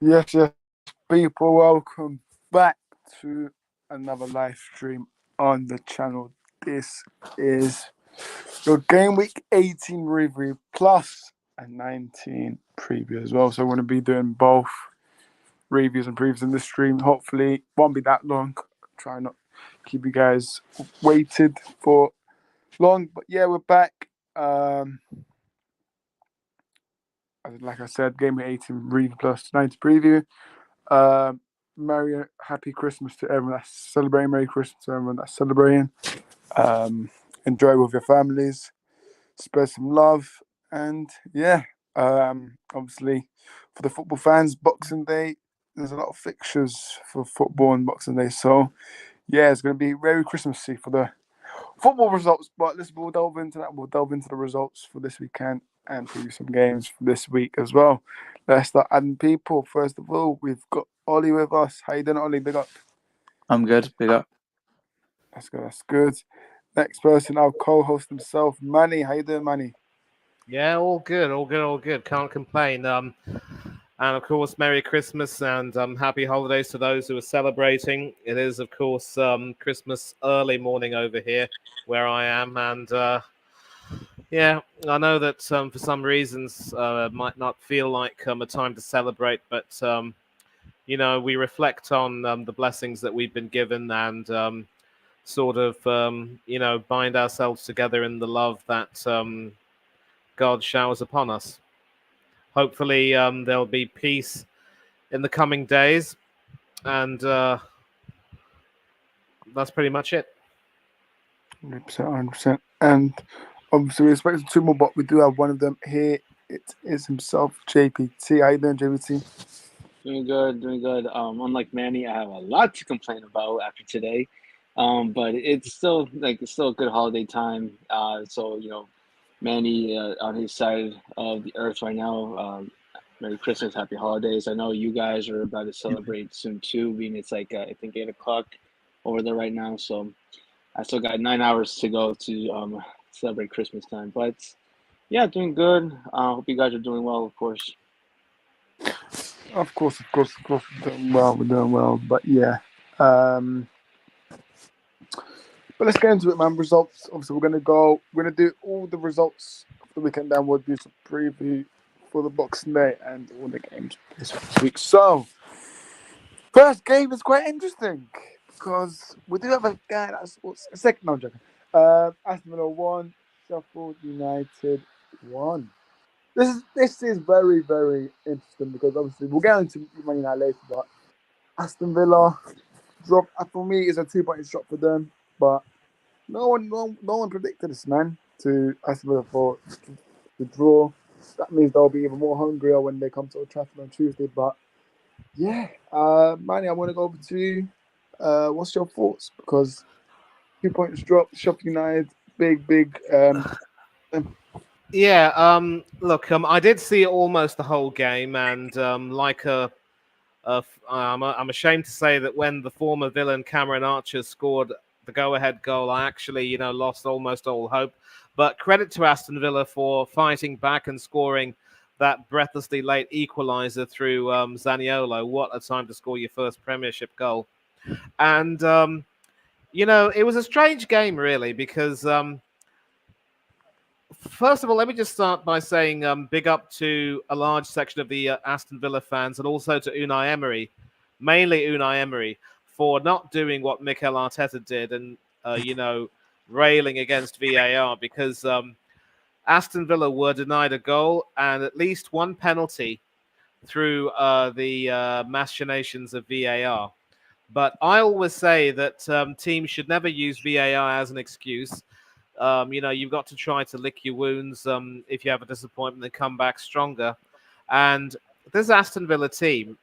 Yes, people, welcome back to another live stream on the channel. This is your Game Week 18 review plus a 19 preview as well. So we're going to be doing both reviews and previews in this stream. Hopefully, won't be that long. Try not keep you guys waited for long, but yeah, we're back. Like I said, Game Week 18 review plus 19 preview. Um, Happy Christmas to everyone that's celebrating. Merry Christmas to everyone that's celebrating. Um, Enjoy with your families. Spread some love. And yeah, obviously for the football fans, Boxing Day, there's a lot of fixtures for football on Boxing Day. So yeah, it's going to be very Christmassy for the football results. But we'll delve into that. We'll delve into the results for this weekend and preview some games for this week as well. Let's start adding people. First of all, we've got Ollie with us. How you doing, Ollie? Big up. I'm good. Big up. That's good. That's good. Next person, our co-host himself, Manny. How you doing, Manny? Yeah, all good, all good, all good. Can't complain. And of course, Merry Christmas and Happy Holidays to those who are celebrating. It is, of course, Christmas early morning over here where I am, and yeah, I know that for some reasons it might not feel like a time to celebrate, but we reflect on the blessings that we've been given and sort of bind ourselves together in the love that God showers upon us. Hopefully, there'll be peace in the coming days, and that's pretty much it. 100%, 100%. And obviously, we're expecting two more, but we do have one of them here. It is himself, JPT. How you doing, JPT? Doing good, doing good. Unlike Manny, I have a lot to complain about after today. But it's still a good holiday time. So Manny on his side of the earth right now. Merry Christmas, Happy Holidays. I know you guys are about to celebrate soon too. Being it's like I think 8 o'clock over there right now. So I still got 9 hours to go to celebrate Christmas time. But yeah, doing good. Hope you guys are doing well, of course. Of course. We're doing well. We're doing well. But yeah. Um, but let's get into it, man. Results. Obviously, we're gonna do all the results of the weekend. Then we'll do some preview for the Boxing Day and all the games this week. So, first game is quite interesting because we do have a guy that's a second. No, I'm joking. Aston Villa 1, Sheffield United 1. This is very, very interesting because obviously we'll get into Man United later, but Aston Villa drop for me is a 2 point shot for them, but no one predicted this, man, to Aston Villa for the draw. That means they'll be even more hungrier when they come to Old Trafford on Tuesday. But yeah, Manny, I want to go over to you. What's your thoughts? Because 2 points drop, Sheffield United, big. Yeah, look, I did see almost the whole game, and I'm ashamed to say that when the former villain Cameron Archer scored the go-ahead goal, I actually, lost almost all hope. But credit to Aston Villa for fighting back and scoring that breathlessly late equaliser through Zaniolo. What a time to score your first Premiership goal! And it was a strange game, really, because first of all, let me just start by saying big up to a large section of the Aston Villa fans and also to Unai Emery, mainly Unai Emery, for not doing what Mikel Arteta did and, railing against VAR because Aston Villa were denied a goal and at least one penalty through the machinations of VAR. But I always say that teams should never use VAR as an excuse. You've got to try to lick your wounds if you have a disappointment and come back stronger. And this Aston Villa team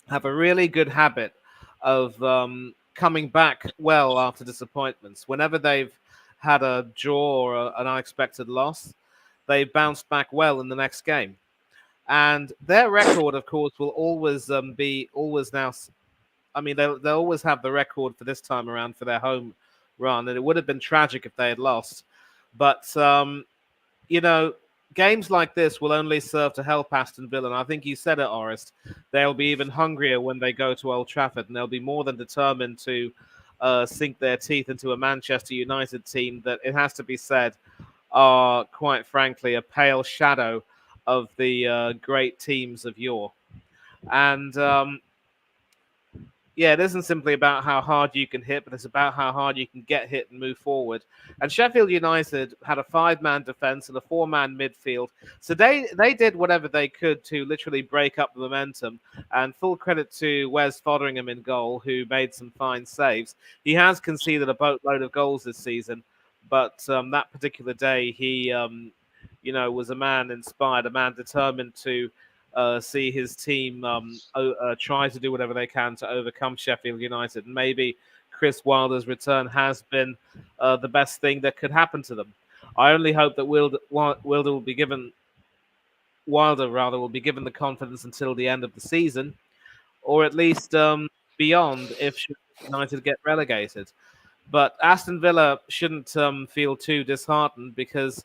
have a really good habit of coming back well after disappointments. Whenever they've had a draw or an unexpected loss, they've bounced back well in the next game. And their record, of course, will always be always now. I mean, they'll always have the record for this time around for their home run, and it would have been tragic if they had lost. But games like this will only serve to help Aston Villa. And I think you said it, Orest. They'll be even hungrier when they go to Old Trafford, and they'll be more than determined to sink their teeth into a Manchester United team that, it has to be said, are quite frankly a pale shadow of the great teams of yore. And yeah, it isn't simply about how hard you can hit, but it's about how hard you can get hit and move forward. And Sheffield United had a 5-man defence and a 4-man midfield. So they did whatever they could to literally break up the momentum. And full credit to Wes Fotheringham in goal, who made some fine saves. He has conceded a boatload of goals this season, but that particular day, he was a man inspired, a man determined to see his team try to do whatever they can to overcome Sheffield United. And maybe Chris Wilder's return has been the best thing that could happen to them. I only hope that Wilder will be given the confidence until the end of the season, or at least beyond if Sheffield United get relegated. But Aston Villa shouldn't feel too disheartened, because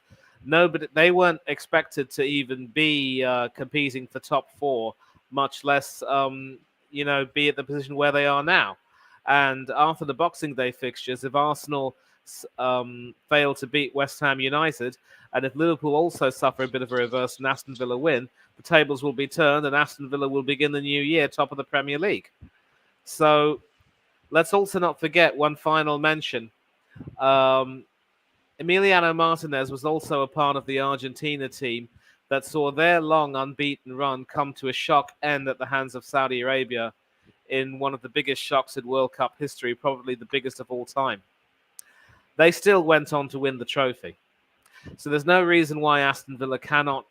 they weren't expected to even be competing for top 4, much less be at the position where they are now. And after the Boxing Day fixtures, if Arsenal fail to beat West Ham United, and if Liverpool also suffer a bit of a reverse and Aston Villa win, the tables will be turned and Aston Villa will begin the new year top of the Premier League. So let's also not forget one final mention. Emiliano Martinez was also a part of the Argentina team that saw their long unbeaten run come to a shock end at the hands of Saudi Arabia in one of the biggest shocks in World Cup history, probably the biggest of all time. They still went on to win the trophy. So there's no reason why Aston Villa cannot,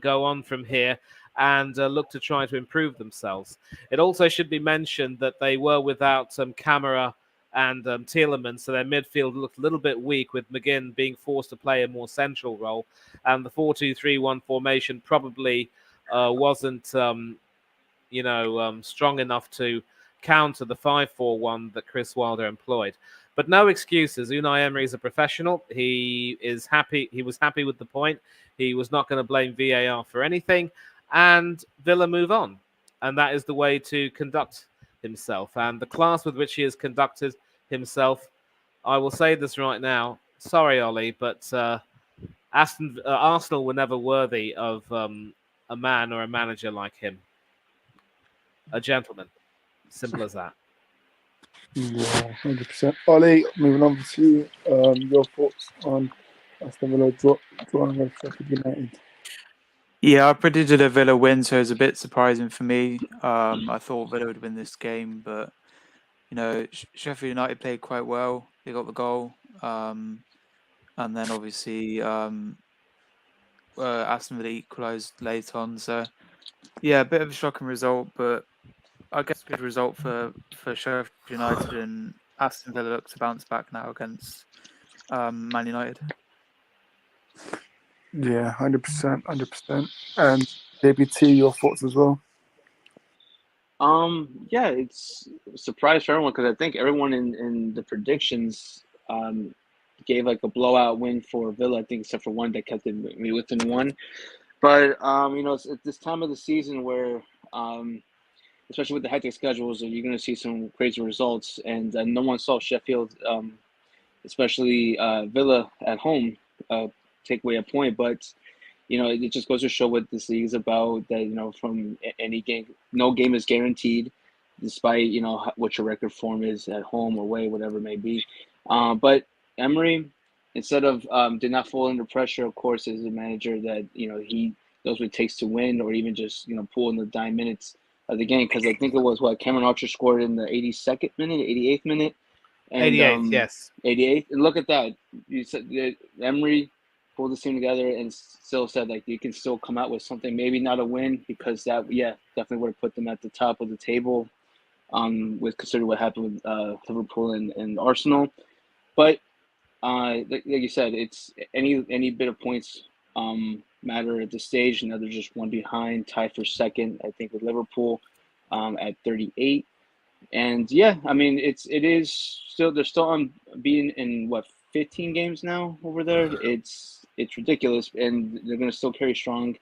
go on from here and look to try to improve themselves. It also should be mentioned that they were without Camara and Tielemans, so their midfield looked a little bit weak, with McGinn being forced to play a more central role. And the 4-2-3-1 formation probably wasn't, strong enough to counter the 5-4-1 that Chris Wilder employed. But no excuses. Unai Emery is a professional. He is happy. He was happy with the point. He was not going to blame VAR for anything. And Villa move on. And that is the way to conduct himself. And the class with which he has conducted himself, I will say this right now. Sorry, Ollie, but Arsenal were never worthy of a man or a manager like him. A gentleman. Simple as that. Yeah, 100%. Ollie, moving on to you. Your thoughts on Aston Villa drawing with Sheffield United? Yeah, I predicted a Villa win, so it was a bit surprising for me. I thought Villa would win this game, but Sheffield United played quite well. They got the goal, and then obviously Aston Villa equalised late on. So yeah, a bit of a shocking result, but I guess a good result for Sheffield United, and Aston Villa look to bounce back now against Man United. Yeah, 100%, 100%. And JBT, your thoughts as well? Yeah, it's a surprise for everyone, because I think everyone in the predictions gave like a blowout win for Villa. I think except for one that kept it within one. But it's at this time of the season where especially with the hectic schedules, you're going to see some crazy results. And no one saw Sheffield, especially Villa at home, take away a point. But, it just goes to show what this league is about, that, from any game, no game is guaranteed, despite, what your record form is at home or away, whatever it may be. But Emery, instead of did not fall under pressure, of course, as a manager that, he knows what it takes to win, or even just, pull in the dying minutes of the game, because I think it was Cameron Archer scored in the 82nd minute, 88th minute, and 88th, yes, 88th. And look at that! You said Emery pulled this team together and still said you can still come out with something, maybe not a win, because that definitely would have put them at the top of the table, with considering what happened with Liverpool and Arsenal. But like you said, it's any bit of points matter at this stage. Now they're just one behind, tied for second, I think, with Liverpool at 38. And yeah, I mean, it is still, they're still unbeaten in 15 games now over there. It's it's ridiculous, and they're going to still carry strong.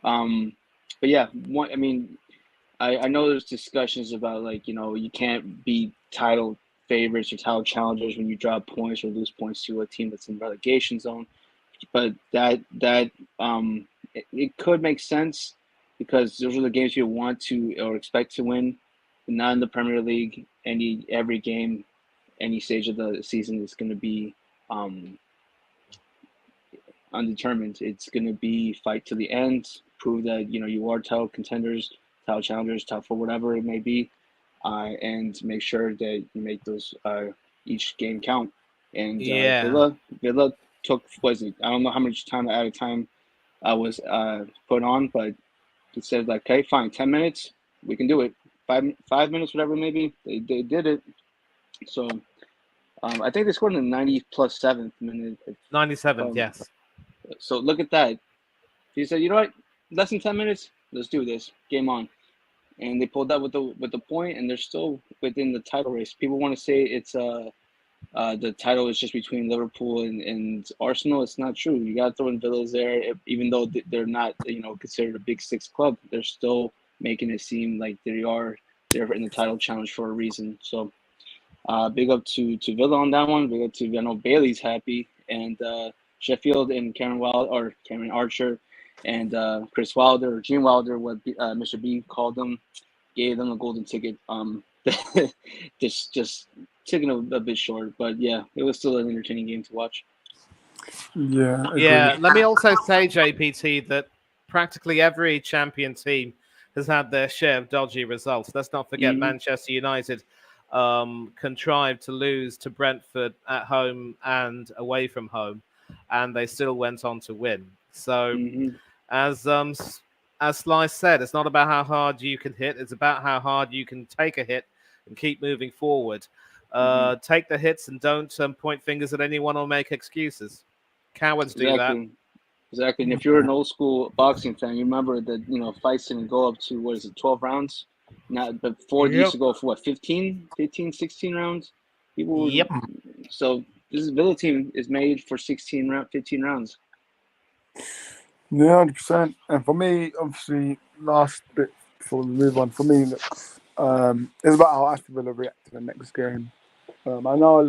But yeah, I know there's discussions about like you can't be title favorites or title challengers when you drop points or lose points to a team that's in relegation zone, but it could make sense because those are the games you want to or expect to win. Not in the Premier League. Every game, any stage of the season is going to be undetermined. It's going to be fight to the end, prove that you are title contenders, title challengers, top four, whatever it may be, and make sure that you make those each game count. And Yeah. Villa took was it? I don't know how much time at a time was put on, but he said like, okay, fine, 10 minutes, we can do it. 5 minutes, whatever maybe. They did it. So I think they scored in the 90+7th minute. 97th, yes. So look at that. He said, you know what, less than 10 minutes, let's do this. Game on. And they pulled that with the point, and they're still within the title race. People want to say it's the title is just between Liverpool and Arsenal. It's not true. You got to throw in Villas there, even though they're not considered a Big Six club. They're still making it seem like they're in the title challenge for a reason. So big up to Villa on that one. Big up to I know Bailey's happy, and Sheffield and Cameron Archer and Chris Wilder or Gene Wilder, what Mr. B called them, gave them a golden ticket. Just taking a bit short, but yeah, it was still an entertaining game to watch. Yeah, Yeah, agreed. let me also say, JPT, that practically every champion team has had their share of dodgy results. Let's not forget Manchester United contrived to lose to Brentford at home and away from home, and they still went on to win. So, as Slice said, it's not about how hard you can hit; it's about how hard you can take a hit and keep moving forward. Take the hits and don't point fingers at anyone or make excuses. Cowards do that. Exactly. And if you're an old school boxing fan, you remember that fights didn't go up to 12 rounds. Now, before they used to go for what, 15, 16 rounds. So this Villa team is made for 15 rounds. Yeah, 100%. And for me, obviously, last bit before we move on, for me, it's about how Aston Villa react to the next game. I know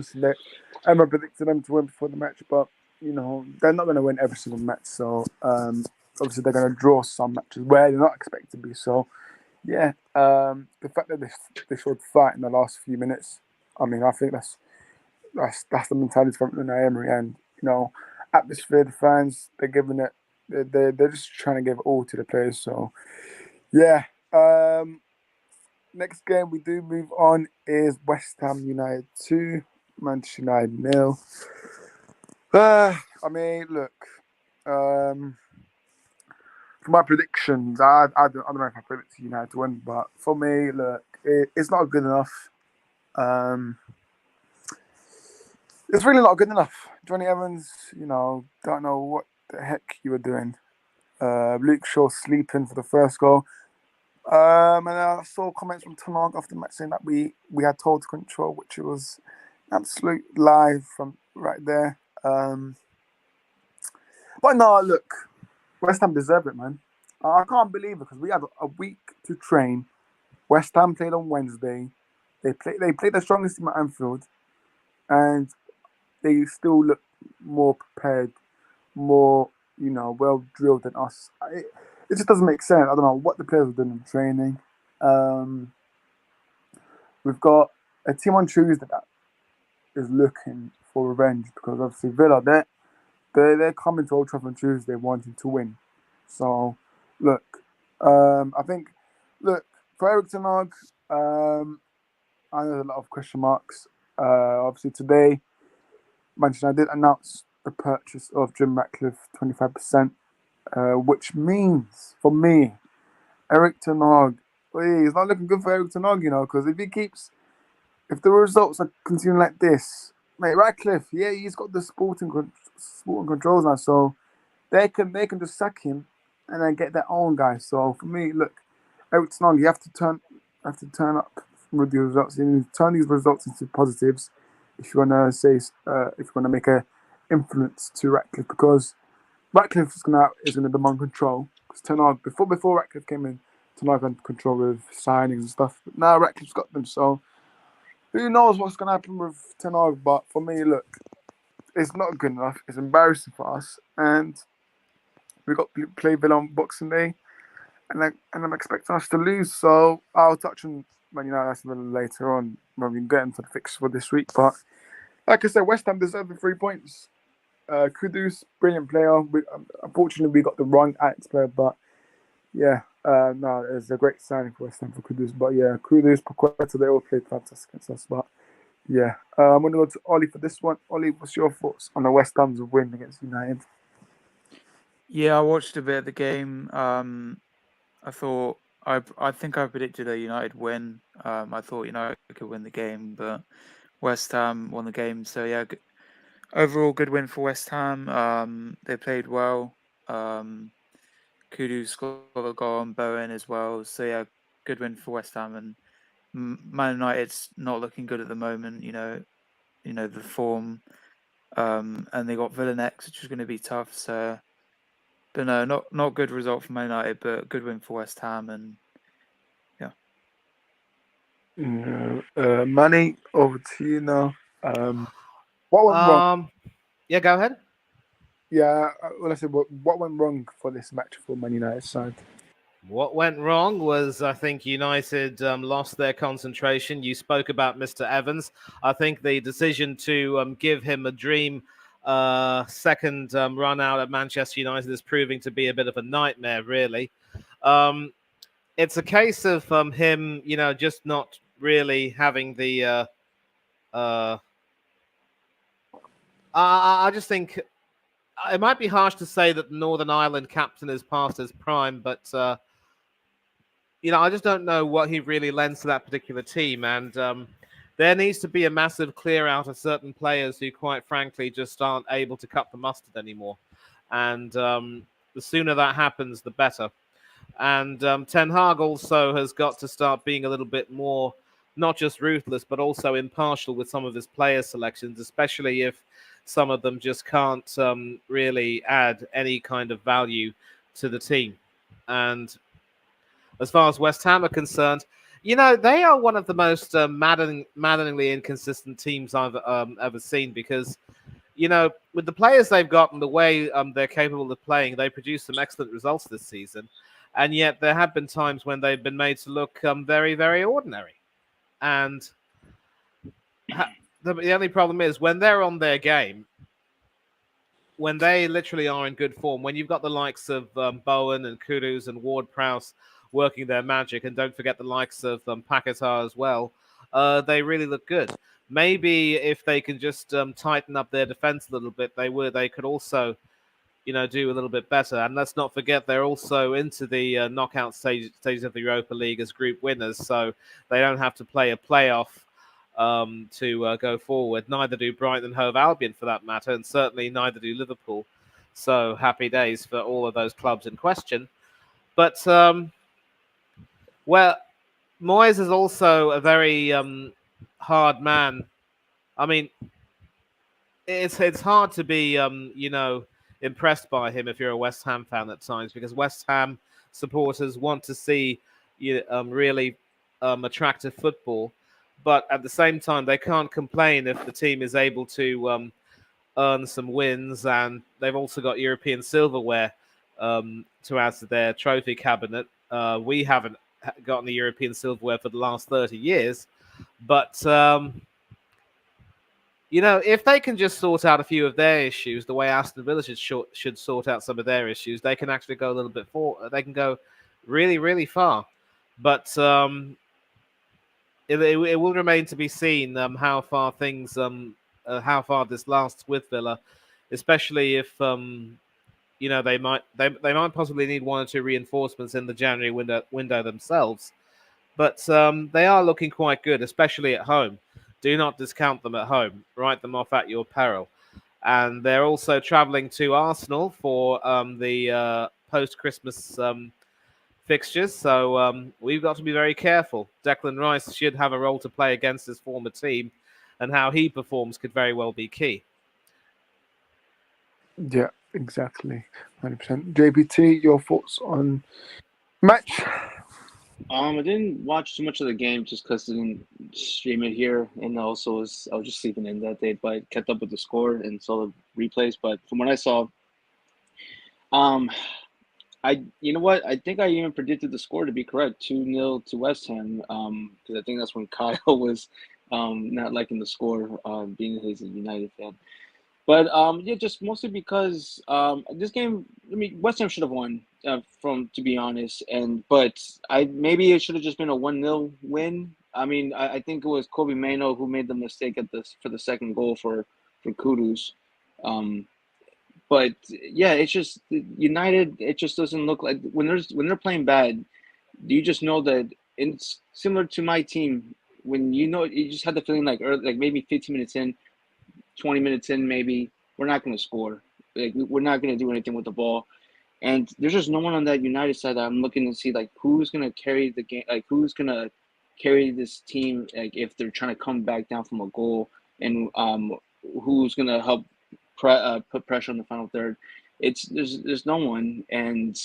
Emma predicted them to win before the match, but they're not going to win every single match. So obviously they're going to draw some matches where they're not expected to be. So yeah, the fact that they showed fight in the last few minutes, I mean, I think that's the mentality from Unai Emery, and atmosphere, the fans, they're giving it. They're just trying to give it all to the players. So yeah. Next game we do move on is West Ham United 2, Manchester United 0. I mean, look, for my predictions, I don't know if I predicted United to win, but for me, look, it's not good enough. It's really not good enough. Johnny Evans, don't know what the heck you were doing. Luke Shaw sleeping for the first goal. And I saw comments from Tanag after the match saying that we had total control, which was absolute lie from right there. But no, look, West Ham deserve it, man. I can't believe it because we had a week to train. West Ham played on Wednesday. They played the strongest team at Anfield, and they still look more prepared, more well drilled than us. It just doesn't make sense. I don't know what the players are doing in training. We've got a team on Tuesday that is looking for revenge because obviously Villa, they're coming to Old Trafford on Tuesday wanting to win. So, look, I think, for Eric Ten Hag, I know there's a lot of question marks. Obviously today, Manchester United did announce the purchase of Jim Ratcliffe, 25%. Which means, for me, Eric Ten Hag, he's not looking good for Eric Ten Hag, because if the results are continuing like this, mate, Ratcliffe, yeah, he's got the sporting controls now, so they can just sack him and then get their own guy. So for me, look, Eric Ten Hag, you have to turn up with the results. You need to turn these results into positives if you want to make an influence to Ratcliffe, because Ratcliffe is gonna demand control because Ten Hag before Ratcliffe came in, Ten Hag had control with signings and stuff. But now Ratcliffe's got them, so who knows what's gonna happen with Ten Hag? But for me, look, it's not good enough. It's embarrassing for us, and we got to play Villa on Boxing Day, and I'm expecting us to lose. So I'll touch on Man United a little later on when we get into the fix for this week. But like I said, West Ham deserve the 3 points. Kudus, brilliant player. Unfortunately, we got the wrong Ajax player, but yeah, no, it's a great signing for West Ham for Kudus. But yeah, Kudus, Paqueta, they all played fantastic against us. But yeah, I'm going to go to Ollie for this one. Ollie, what's your thoughts on the West Ham's win against United? Yeah, I watched a bit of the game. I thought I think I predicted a United win. I thought United could win the game, but West Ham won the game. So yeah, overall good win for West Ham. They played well. Kudu scored a goal on Bowen as well. So yeah, good win for West Ham, and Man United's not looking good at the moment. You know the form, and they got Villa next, which is going to be tough. So, but no, not good result for Man United, but good win for West Ham, and yeah. Manny, over to you now. What went wrong? Yeah, go ahead. Yeah, well, I said what went wrong for this match for Man United side? What went wrong was, I think, United lost their concentration. You spoke about Mr. Evans. I think the decision to give him a dream second run out at Manchester United is proving to be a bit of a nightmare, really. It's a case of him, just not really having the. I just think it might be harsh to say that the Northern Ireland captain is past his prime, but I just don't know what he really lends to that particular team, and there needs to be a massive clear out of certain players who, quite frankly, just aren't able to cut the mustard anymore. And the sooner that happens, the better. And Ten Hag also has got to start being a little bit more, not just ruthless, but also impartial with some of his player selections, especially if some of them just can't really add any kind of value to the team. And as far as West Ham are concerned, they are one of the most maddeningly inconsistent teams I've ever seen because, with the players they've got and the way they're capable of playing, they produce some excellent results this season. And yet there have been times when they've been made to look very, very ordinary. And the only problem is when they're on their game, when they literally are in good form, when you've got the likes of Bowen and Kudus and Ward-Prowse working their magic, and don't forget the likes of Paquetá as well, they really look good. Maybe if they can just tighten up their defense a little bit, they could also do a little bit better. And let's not forget they're also into the knockout stages of the Europa League as group winners, so they don't have to play a playoff to go forward. Neither do Brighton and Hove Albion, for that matter, and certainly neither do Liverpool. So happy days for all of those clubs in question. But Moyes is also a very hard man. I mean, it's hard to be impressed by him if you're a West Ham fan at times, because West Ham supporters want to see really attractive football, but at the same time they can't complain if the team is able to earn some wins, and they've also got European silverware to add to their trophy cabinet. We haven't gotten the European silverware for the last 30 years, but if they can just sort out a few of their issues, the way Aston Villa should sort out some of their issues, they can actually go a little bit forward. They can go really, really far. But it will remain to be seen how far this lasts with Villa, especially if they might possibly need one or two reinforcements in the January window themselves. But they are looking quite good, especially at home. Do not discount them at home. Write them off at your peril. And they're also travelling to Arsenal for the post-Christmas fixtures. So we've got to be very careful. Declan Rice should have a role to play against his former team, and how he performs could very well be key. Yeah, exactly. 100%. JPT, your thoughts on match? I didn't watch too much of the game just because I didn't stream it here, and also I was just sleeping in that day. But I kept up with the score and saw the replays. But from what I saw, um, you know what? I think I even predicted the score to be correct, 2-0 to West Ham. Because I think that's when Kyle was not liking the score, being he's a United fan. But yeah, just mostly because this game, I mean, West Ham should have won, to be honest. But maybe it should have just been a 1-0 win. I mean, I think it was Kobe Mano who made the mistake for the second goal for Kudus. But yeah, it's just United. It just doesn't look like when they're playing bad, you just know that it's similar to my team. When you just had the feeling like maybe 15 minutes in, 20 minutes in, maybe we're not going to score. Like we're not going to do anything with the ball. And there's just no one on that United side that I'm looking to see like who's going to carry the game, like who's going to carry this team, like if they're trying to come back down from a goal, and who's going to help put pressure on the final third. There's no one, and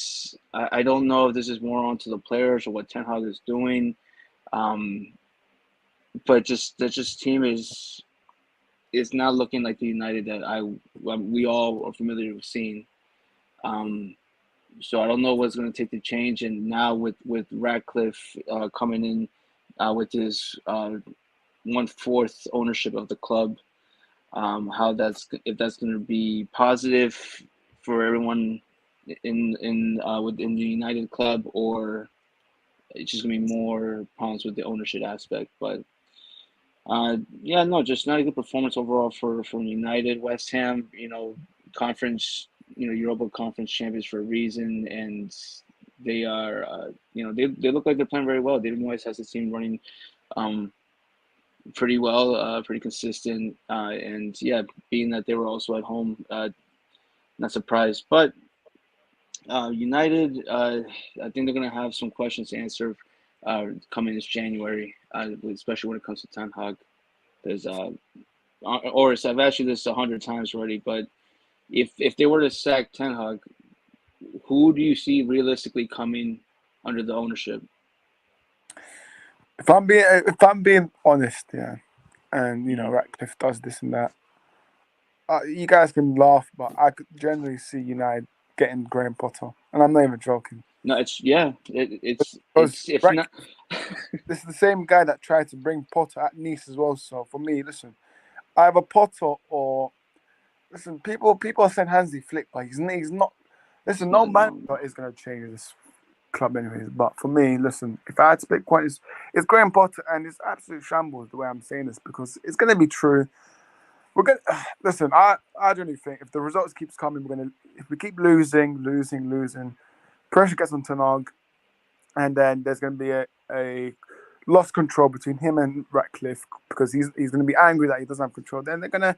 I don't know if this is more onto the players or what Ten Hag is doing. But just team is not looking like the United that we all are familiar with seeing. So I don't know what's going to take to change. And now with Ratcliffe coming in with his 1/4 ownership of the club, if that's going to be positive for everyone within the United club, or it's just going to be more problems with the ownership aspect. But yeah, no, just not a good performance overall from United. West Ham, conference, Europa Conference champions for a reason, and they are, they look like they're playing very well. David Moyes has the team running pretty well, pretty consistent, and yeah, being that they were also at home, not surprised. But United, I think they're going to have some questions to answer coming this January, especially when it comes to Ten Hag. Because I've asked you this 100 times already, but if they were to sack Ten Hag, who do you see realistically coming under the ownership? If I'm being honest, yeah, and Ratcliffe does this and that, you guys can laugh, but I could generally see United getting Graham Potter, and I'm not even joking. No, it's if not. This is the same guy that tried to bring Potter at Nice as well. So for me, listen, either Potter or listen, people are saying Hansi Flick, but he's not. Listen, no manager is going to change this club anyways. But for me, listen, if I had to pick one, it's Graham Potter, and it's absolute shambles the way I'm saying this because it's going to be true. We're going to listen. I generally think if the results keeps coming, if we keep losing, pressure gets on Ten Hag, and then there's going to be a lost control between him and Ratcliffe because he's going to be angry that he doesn't have control. Then they're gonna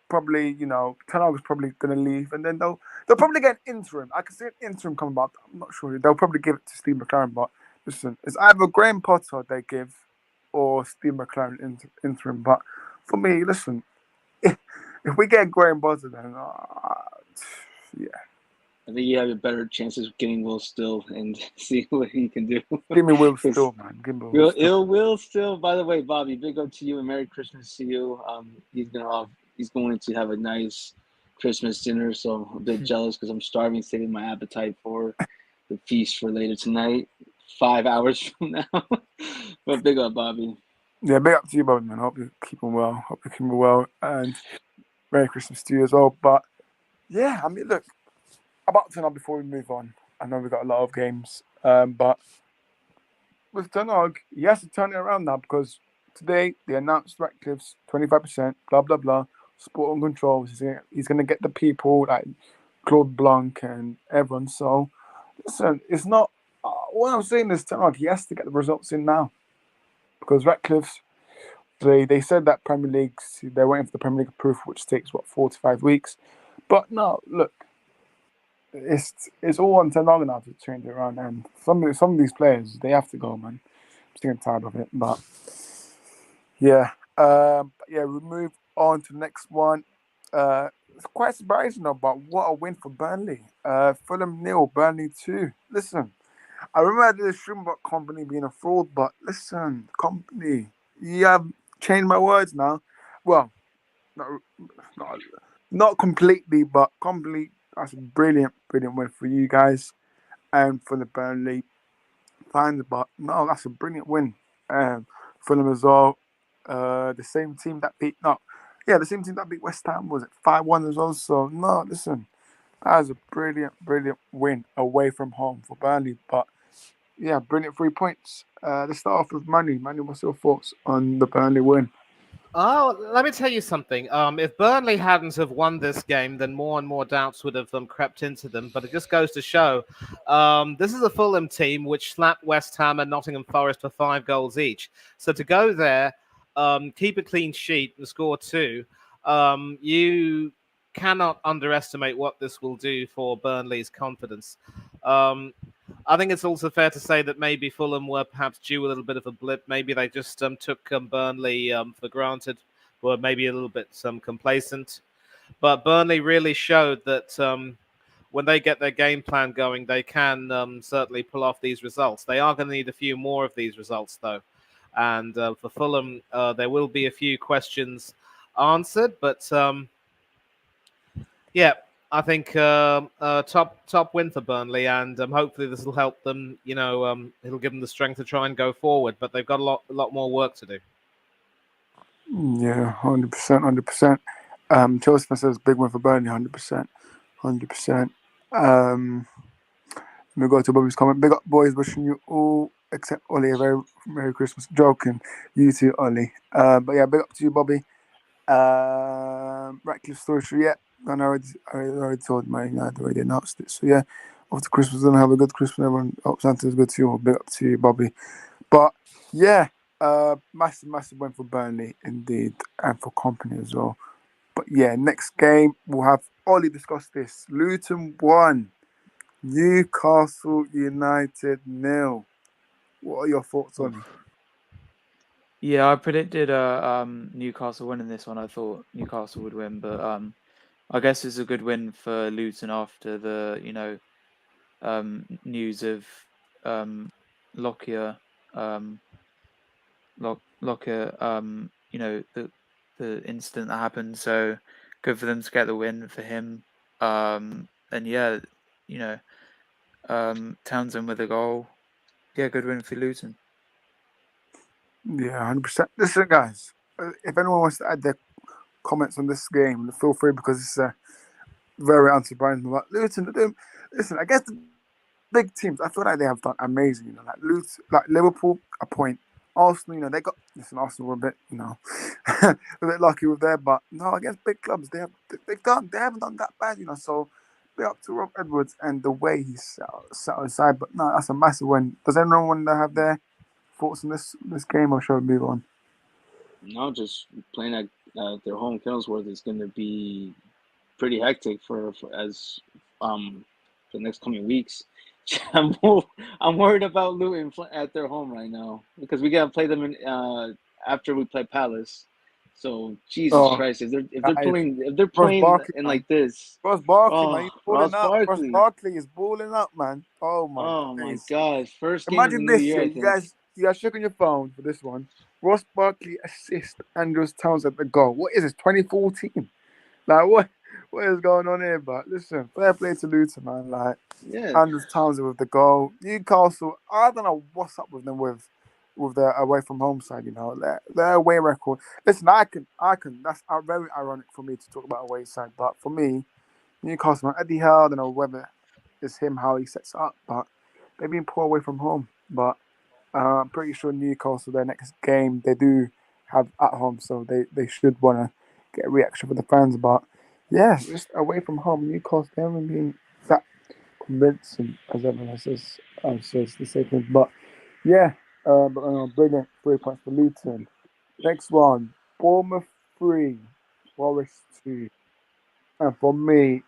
probably, Ten Hag is probably gonna leave, and then they'll probably get an interim. I can see an interim coming up. I'm not sure. They'll probably give it to Steve McLaren, but listen, it's either Graham Potter they give or Steve McLaren interim. But for me, listen, if we get Graham Potter, then yeah. I think you have a better chances of getting Will Still and see what he can do. Give me Will Still, man. Give me Will Still. Will Still. By the way, Bobby, big up to you and Merry Christmas to you. He's going to have a nice Christmas dinner, so I'm a bit jealous because I'm starving, saving my appetite for the feast for later tonight, 5 hours from now. But big up, Bobby. Yeah, big up to you, Bobby, man. Hope you keep him well. And Merry Christmas to you as well. But yeah, I mean, look. About Ten Hag before we move on. I know we've got a lot of games, but with Ten Hag, he has to turn it around now because today they announced Ratcliffe's 25%, blah, blah, blah, sport and control. He's going to get the people like Claude Blanc and everyone. So, listen, it's not. What I'm saying is Ten Hag, he has to get the results in now because Ratcliffe's, they said that Premier League, they're waiting for the Premier League approval, which takes, 4 to 5 weeks. But no, look. It's all on Ten Hag now to change it around, and some of these players they have to go, man. I'm still tired of it, but yeah, we move on to the next one. it's quite surprising, though, but what a win for Burnley. Fulham 0, Burnley 2. Listen, I remember I did a stream about Company being a fraud, but listen, Company, you have changed my words now. Well, not, not, not completely, but completely. That's a brilliant, brilliant win for you guys and for the Burnley fans. But no, that's a brilliant win. Fulham as well. The same team that beat, no, yeah, the same team that beat West Ham, was it 5-1 as well? So, no, listen, that was a brilliant, brilliant win away from home for Burnley. But yeah, brilliant 3 points. Let's start off with Manny. Manny, what's your thoughts on the Burnley win? Oh, let me tell you something. If Burnley hadn't have won this game, then more and more doubts would have crept into them. But it just goes to show, this is a Fulham team which slapped West Ham and Nottingham Forest for 5 goals each. So to go there, keep a clean sheet and score 2, you cannot underestimate what this will do for Burnley's confidence. I think it's also fair to say that maybe Fulham were perhaps due a little bit of a blip. Maybe they just took Burnley for granted, were maybe a little bit complacent. But Burnley really showed that when they get their game plan going, they can certainly pull off these results. They are going to need a few more of these results, though. And for Fulham, there will be a few questions answered, but yeah, I think top win for Burnley, and hopefully this will help them. It'll give them the strength to try and go forward. But they've got a lot more work to do. Yeah, 100%, 100%. Chelsea says big win for Burnley, 100%, 100%. Let me go to Bobby's comment. Big up, boys. Wishing you all, except Ollie, a very Merry Christmas. Joking. You too, Ollie. But yeah, big up to you, Bobby. Ratcliffe story. Yeah, and I already told my I'd already announced it. So yeah, after Christmas, gonna have a good Christmas. Everyone, hope Santa's good to you. Big up to you, Bobby. But yeah, massive, massive win for Burnley indeed, and for Company as well. But yeah, next game we'll have Ollie discuss this. Luton 1, Newcastle United 0. What are your thoughts on it? Yeah, I predicted Newcastle winning this one. I thought Newcastle would win, but I guess it's a good win for Luton after the news of Lockyer Lockyer the incident that happened. So good for them to get the win for him. And yeah, Townsend with a goal. Yeah, good win for Luton. Yeah, 100%. Listen, guys, if anyone wants to add their comments on this game, feel free, because it's very unsurprising. But Luton, listen, I guess the big teams, I feel like they have done amazing. Like Luton, like Liverpool, a point. Arsenal, they got, listen, Arsenal were a bit, a bit lucky with there, but no, against big clubs, they haven't done that bad. So big up to Rob Edwards and the way he sat aside. But no, that's a massive win. Does anyone want to have their thoughts on this game, or shall we move on? No, just playing at their home Kennelsworth is going to be pretty hectic for the next coming weeks. I'm worried about Luton at their home right now, because we gotta play them after we play Palace. So Jesus Christ, if they're guys, playing Barkley, in man. like this, Ross Barkley, man, he's balling Ross up. Ross Barkley, Barkley is balling up, man. Oh my days. gosh, first game of the Imagine new this, year, yeah. I think. You guys shook on your phone for this one. Ross Barkley assist Andrews Townsend at the goal. What is this? 2014? Like what is going on here? But listen, fair play to Luton, man. Like Yeah, Andrews Townsend with the goal. Newcastle, I don't know what's up with them with their away from home side. Their away record. Listen, I can. That's very ironic for me to talk about away side, but for me, Newcastle, Eddie Howe, I don't know whether it's him how he sets it up, but they've been poor away from home. But I'm pretty sure Newcastle, their next game, they do have at home, so they should want to get a reaction for the fans. But yeah, just away from home, Newcastle, they haven't been that convincing as everyone says the second. But yeah, brilliant 3 points for Luton. Next one, Bournemouth 3, Forest 2. And for me,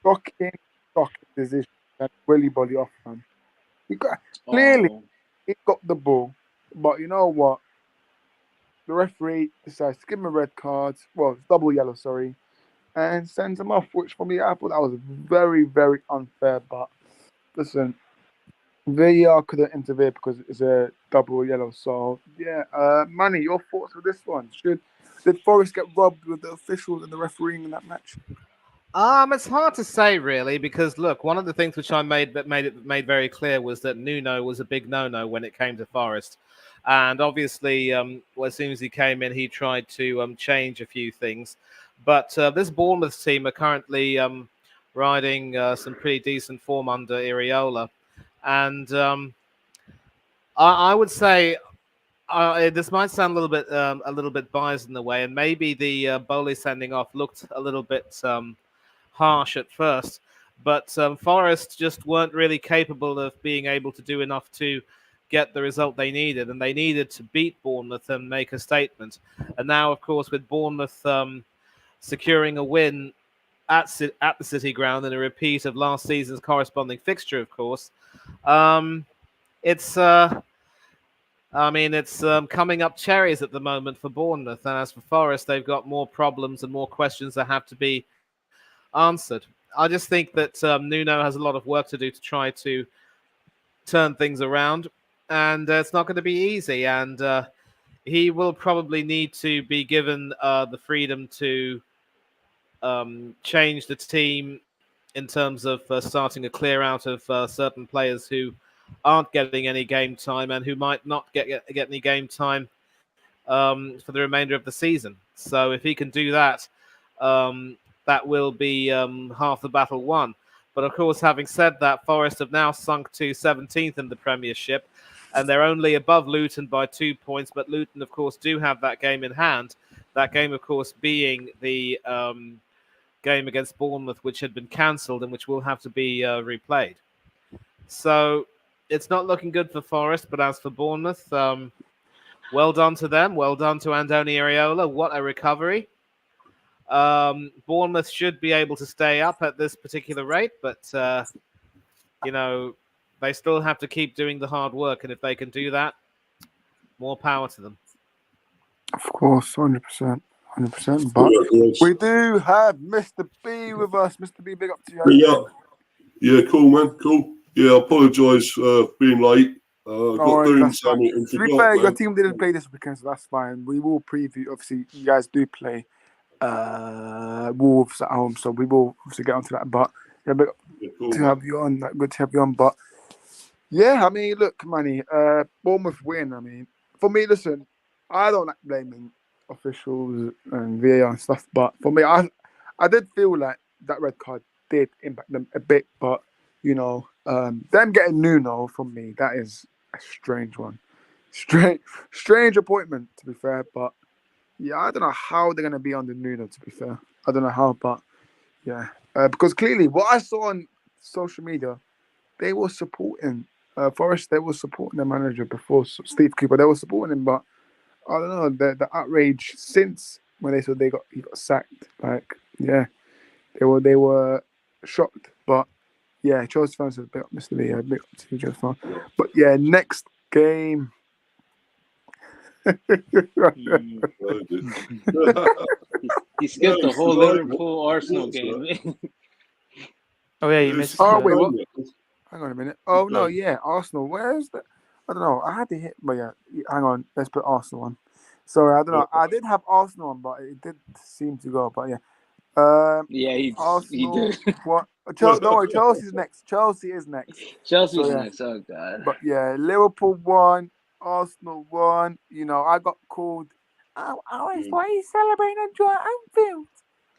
shocking decision that Willy Bolly off, man. Clearly, oh, he got the ball, but you know what? The referee decides to give him a red card. Well, it's double yellow, sorry. and sends him off, which for me, I thought that was very, very unfair. But listen, VAR couldn't interfere because it's a double yellow. So, yeah, Manny, your thoughts with this one? Did Forest get robbed with the officials and the refereeing in that match? It's hard to say really because look, one of the things which I made very clear was that Nuno was a big no-no when it came to Forest, and obviously, well, as soon as he came in, he tried to change a few things. But this Bournemouth team are currently riding some pretty decent form under Iriola, and I would say this might sound a little bit biased in a way, and maybe the Bowley sending off looked a little bit harsh at first, but Forest just weren't really capable of being able to do enough to get the result they needed, and they needed to beat Bournemouth and make a statement. And now, of course, with Bournemouth securing a win at the City Ground in a repeat of last season's corresponding fixture, of course, it's. It's coming up cherries at the moment for Bournemouth. And as for Forest, they've got more problems and more questions that have to be answered. I just think that Nuno has a lot of work to do to try to turn things around. And it's not going to be easy. And he will probably need to be given the freedom to change the team in terms of starting a clear out of certain players who aren't getting any game time and who might not get any game time for the remainder of the season. So if he can do that, that will be half the battle won. But of course, having said that, Forest have now sunk to 17th in the Premiership, and they're only above Luton by 2 points. But Luton, of course, do have that game in hand. That game, of course, being the game against Bournemouth, which had been cancelled and which will have to be replayed. So it's not looking good for Forest, but as for Bournemouth, well done to them. Well done to Andoni Iraola. What a recovery. Bournemouth should be able to stay up at this particular rate, but, they still have to keep doing the hard work. And if they can do that, more power to them. Of course, 100%. 100%. But we do have Mr. B with us. Mr. B, big up to you. Yeah, cool, man. Cool. Yeah, I apologise for being late. Got doing something and to be fair, your team didn't play this weekend, so that's fine. We will preview. Obviously, you guys do play Wolves at home, so we will obviously get onto that. But yeah, cool, to have you on, good to have you on. But yeah, I mean, look, Manny, Bournemouth win. I mean, for me, listen, I don't like blaming officials and VAR and stuff, but for me, I did feel like that red card did impact them a bit, but them getting Nuno from me, that is a strange one. Strange appointment, to be fair, but yeah, I don't know how they're going to be under Nuno, to be fair. I don't know how, but yeah. Because clearly, what I saw on social media, they were supporting Forest, they were supporting their manager before Steve Cooper. They were supporting him, but I don't know, the outrage since when they said he got sacked, like, yeah, they were shocked, but yeah, Chelsea fans have big up Mr. Lee, big up to Chelsea fans. But yeah, next game. He skipped the whole Liverpool Arsenal game. Oh yeah, you missed. Oh wait, what? Hang on a minute. Oh no, yeah, Arsenal. Where's the? I don't know. I had to hit, but yeah, hang on. Let's put Arsenal on. Sorry, I don't know. I did have Arsenal on, but it did seem to go. But yeah. Arsenal, he did. What? Don't worry, Chelsea's next. Chelsea is next. Chelsea's next. Oh god. But yeah, Liverpool won, Arsenal won. I got called. Oh, why are you celebrating at Anfield?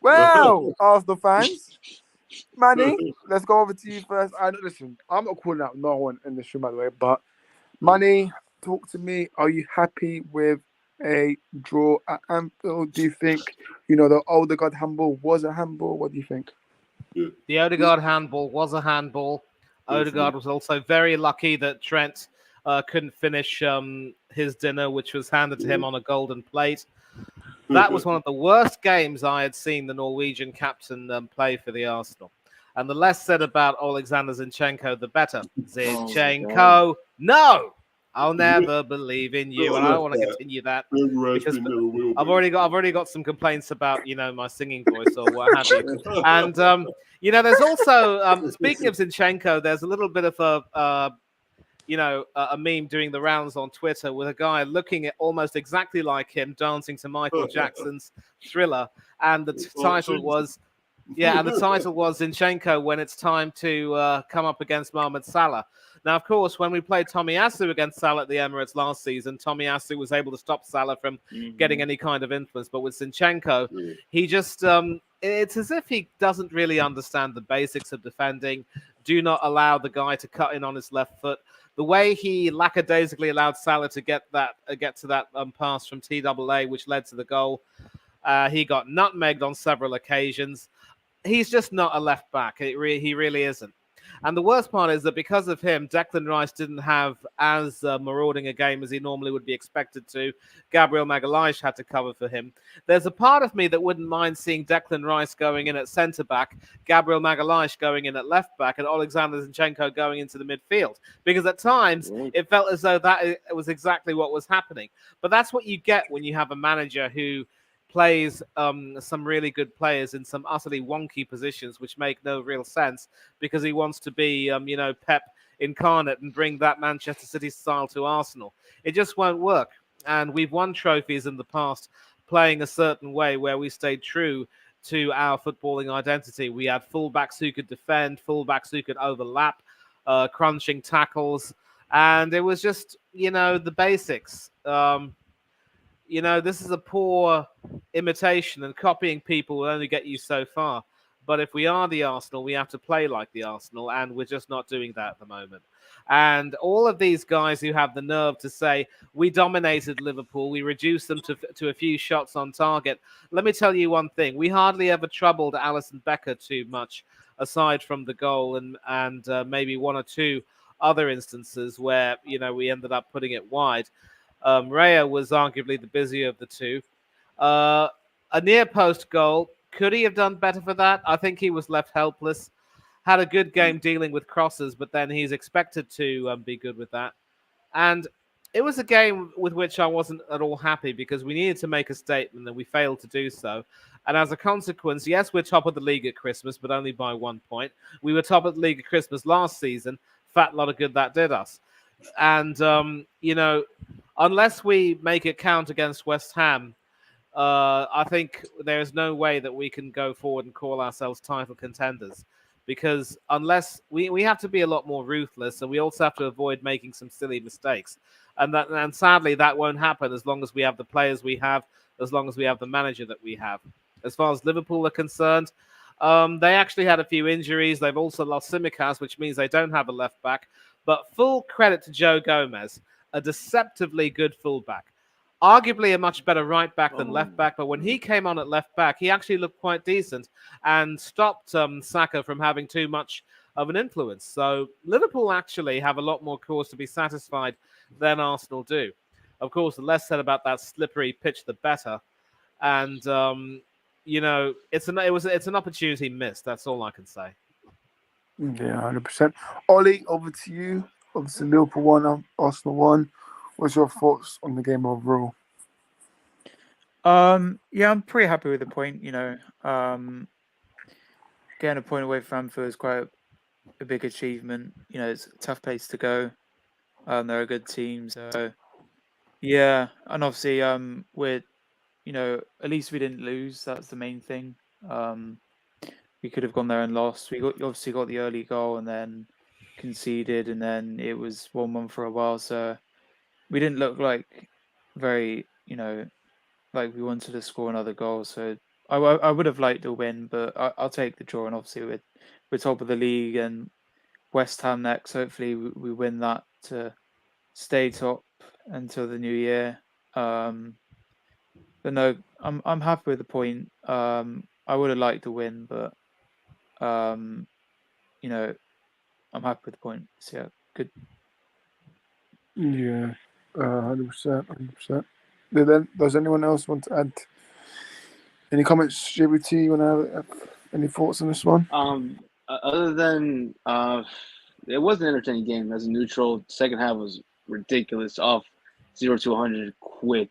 Well, Arsenal fans, Manny, let's go over to you first. Listen, I'm not calling out no one in this room, by the way, but Manny, talk to me. Are you happy with a draw at Anfield? Do you think, the Odegaard handball was a handball? What do you think? The Odegaard handball was a handball. Odegaard was also very lucky that Trent couldn't finish his dinner, which was handed to him on a golden plate. That was one of the worst games I had seen the Norwegian captain play for the Arsenal. And the less said about Alexander Zinchenko, the better. Zinchenko, no! I'll never believe in you, and I don't want to continue that Never has because been, never will I've be. already got some complaints about my singing voice or what have you. And there's also speaking of Zinchenko, there's a little bit of a meme doing the rounds on Twitter with a guy looking at almost exactly like him dancing to Michael Jackson's Thriller, and the title was Zinchenko when it's time to come up against Mohamed Salah. Now, of course, when we played Tomiyasu against Salah at the Emirates last season, Tomiyasu was able to stop Salah from getting any kind of influence. But with Zinchenko, he just it's as if he doesn't really understand the basics of defending. Do not allow the guy to cut in on his left foot. The way he lackadaisically allowed Salah to get to that pass from TAA, which led to the goal. He got nutmegged on several occasions. He's just not a left back. He really isn't. And the worst part is that because of him, Declan Rice didn't have as marauding a game as he normally would be expected to. Gabriel Magalhaes had to cover for him. There's a part of me that wouldn't mind seeing Declan Rice going in at centre-back, Gabriel Magalhaes going in at left-back, and Alexander Zinchenko going into the midfield. Because at times, it felt as though that was exactly what was happening. But that's what you get when you have a manager who plays some really good players in some utterly wonky positions, which make no real sense because he wants to be, Pep incarnate and bring that Manchester City style to Arsenal. It just won't work. And we've won trophies in the past playing a certain way where we stayed true to our footballing identity. We had fullbacks who could defend, fullbacks who could overlap, crunching tackles. And it was just, the basics. This is a poor imitation, and copying people will only get you so far. But if we are the Arsenal, we have to play like the Arsenal, and we're just not doing that at the moment. And all of these guys who have the nerve to say, we dominated Liverpool, we reduced them to a few shots on target. Let me tell you one thing. We hardly ever troubled Alisson Becker too much, aside from the goal and maybe one or two other instances where, we ended up putting it wide. Raya was arguably the busier of the two. A near post goal. Could he have done better for that? I think he was left helpless. Had a good game dealing with crosses, but then he's expected to be good with that. And it was a game with which I wasn't at all happy because we needed to make a statement and we failed to do so. And as a consequence, yes, we're top of the league at Christmas, but only by 1 point. We were top of the league at Christmas last season. Fat lot of good that did us. And, unless we make it count against West Ham, I think there is no way that we can go forward and call ourselves title contenders. Because unless we have to be a lot more ruthless, and we also have to avoid making some silly mistakes. And sadly, that won't happen as long as we have the players we have, as long as we have the manager that we have. As far as Liverpool are concerned, they actually had a few injuries. They've also lost Tsimikas, which means they don't have a left back. But full credit to Joe Gomez, a deceptively good fullback. Arguably a much better right back than left back, but when he came on at left back, he actually looked quite decent and stopped Saka from having too much of an influence. So Liverpool actually have a lot more cause to be satisfied than Arsenal do. Of course, the less said about that slippery pitch, the better. And it's an opportunity missed. That's all I can say. Yeah, 100%. Ollie, over to you. Obviously, Liverpool won, Arsenal won. What's your thoughts on the game overall? Yeah, I'm pretty happy with the point. Getting a point away from Anfield is quite a big achievement. It's a tough place to go. They're a good team, so yeah. And obviously, we're at least we didn't lose. That's the main thing. We could have gone there and lost. We obviously got the early goal and then conceded, and then it was 1-1 for a while. So we didn't look like very, like we wanted to score another goal. So I would have liked a win, but I'll take the draw. And obviously we're top of the league and West Ham next. Hopefully we win that to stay top until the new year. But no, I'm happy with the point. I would have liked to win, but I'm happy with the point. So yeah, good. Yeah, 100%, 100%. Then, does anyone else want to add any comments? JBT, you want to have any thoughts on this one? Other than it was an entertaining game as a neutral. Second half was ridiculous off 0-100 quick.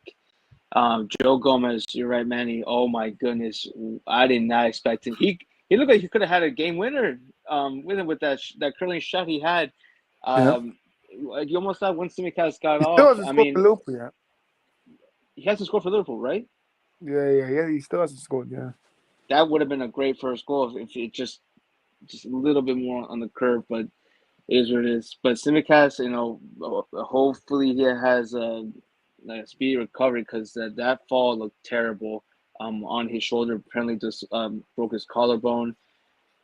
Joe Gomez, you're right, Manny. Oh my goodness, I did not expect him. He looked like he could have had a game winner with him with that curling shot he had. He almost thought when Simicast got He still off. hasn't I scored for mean, Liverpool yet. he hasn't scored for Liverpool, right? Yeah. He still hasn't scored. Yeah. That would have been a great first goal if it just a little bit more on the curve, but it is what it is. But Simicast, hopefully he has a speedy recovery because that fall looked terrible. On his shoulder, apparently just broke his collarbone.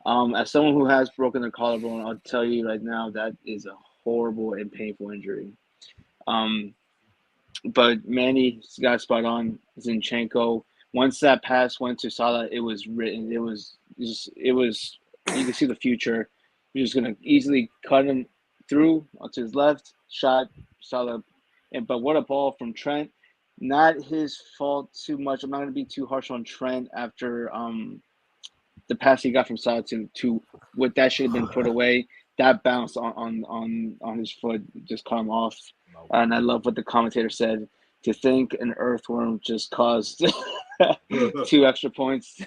As someone who has broken their collarbone, I'll tell you right now that is a horrible and painful injury. But Manny got spot on. Zinchenko. Once that pass went to Salah, it was written. It was. You could see the future. You're just gonna easily cut him through onto his left shot. Salah, but what a ball from Trent. Not his fault too much. I'm not gonna be too harsh on Trent after the pass he got from Salah to what that should have been put away. That bounce on his foot just caught him off. And I love what the commentator said. To think an earthworm just caused 2 extra points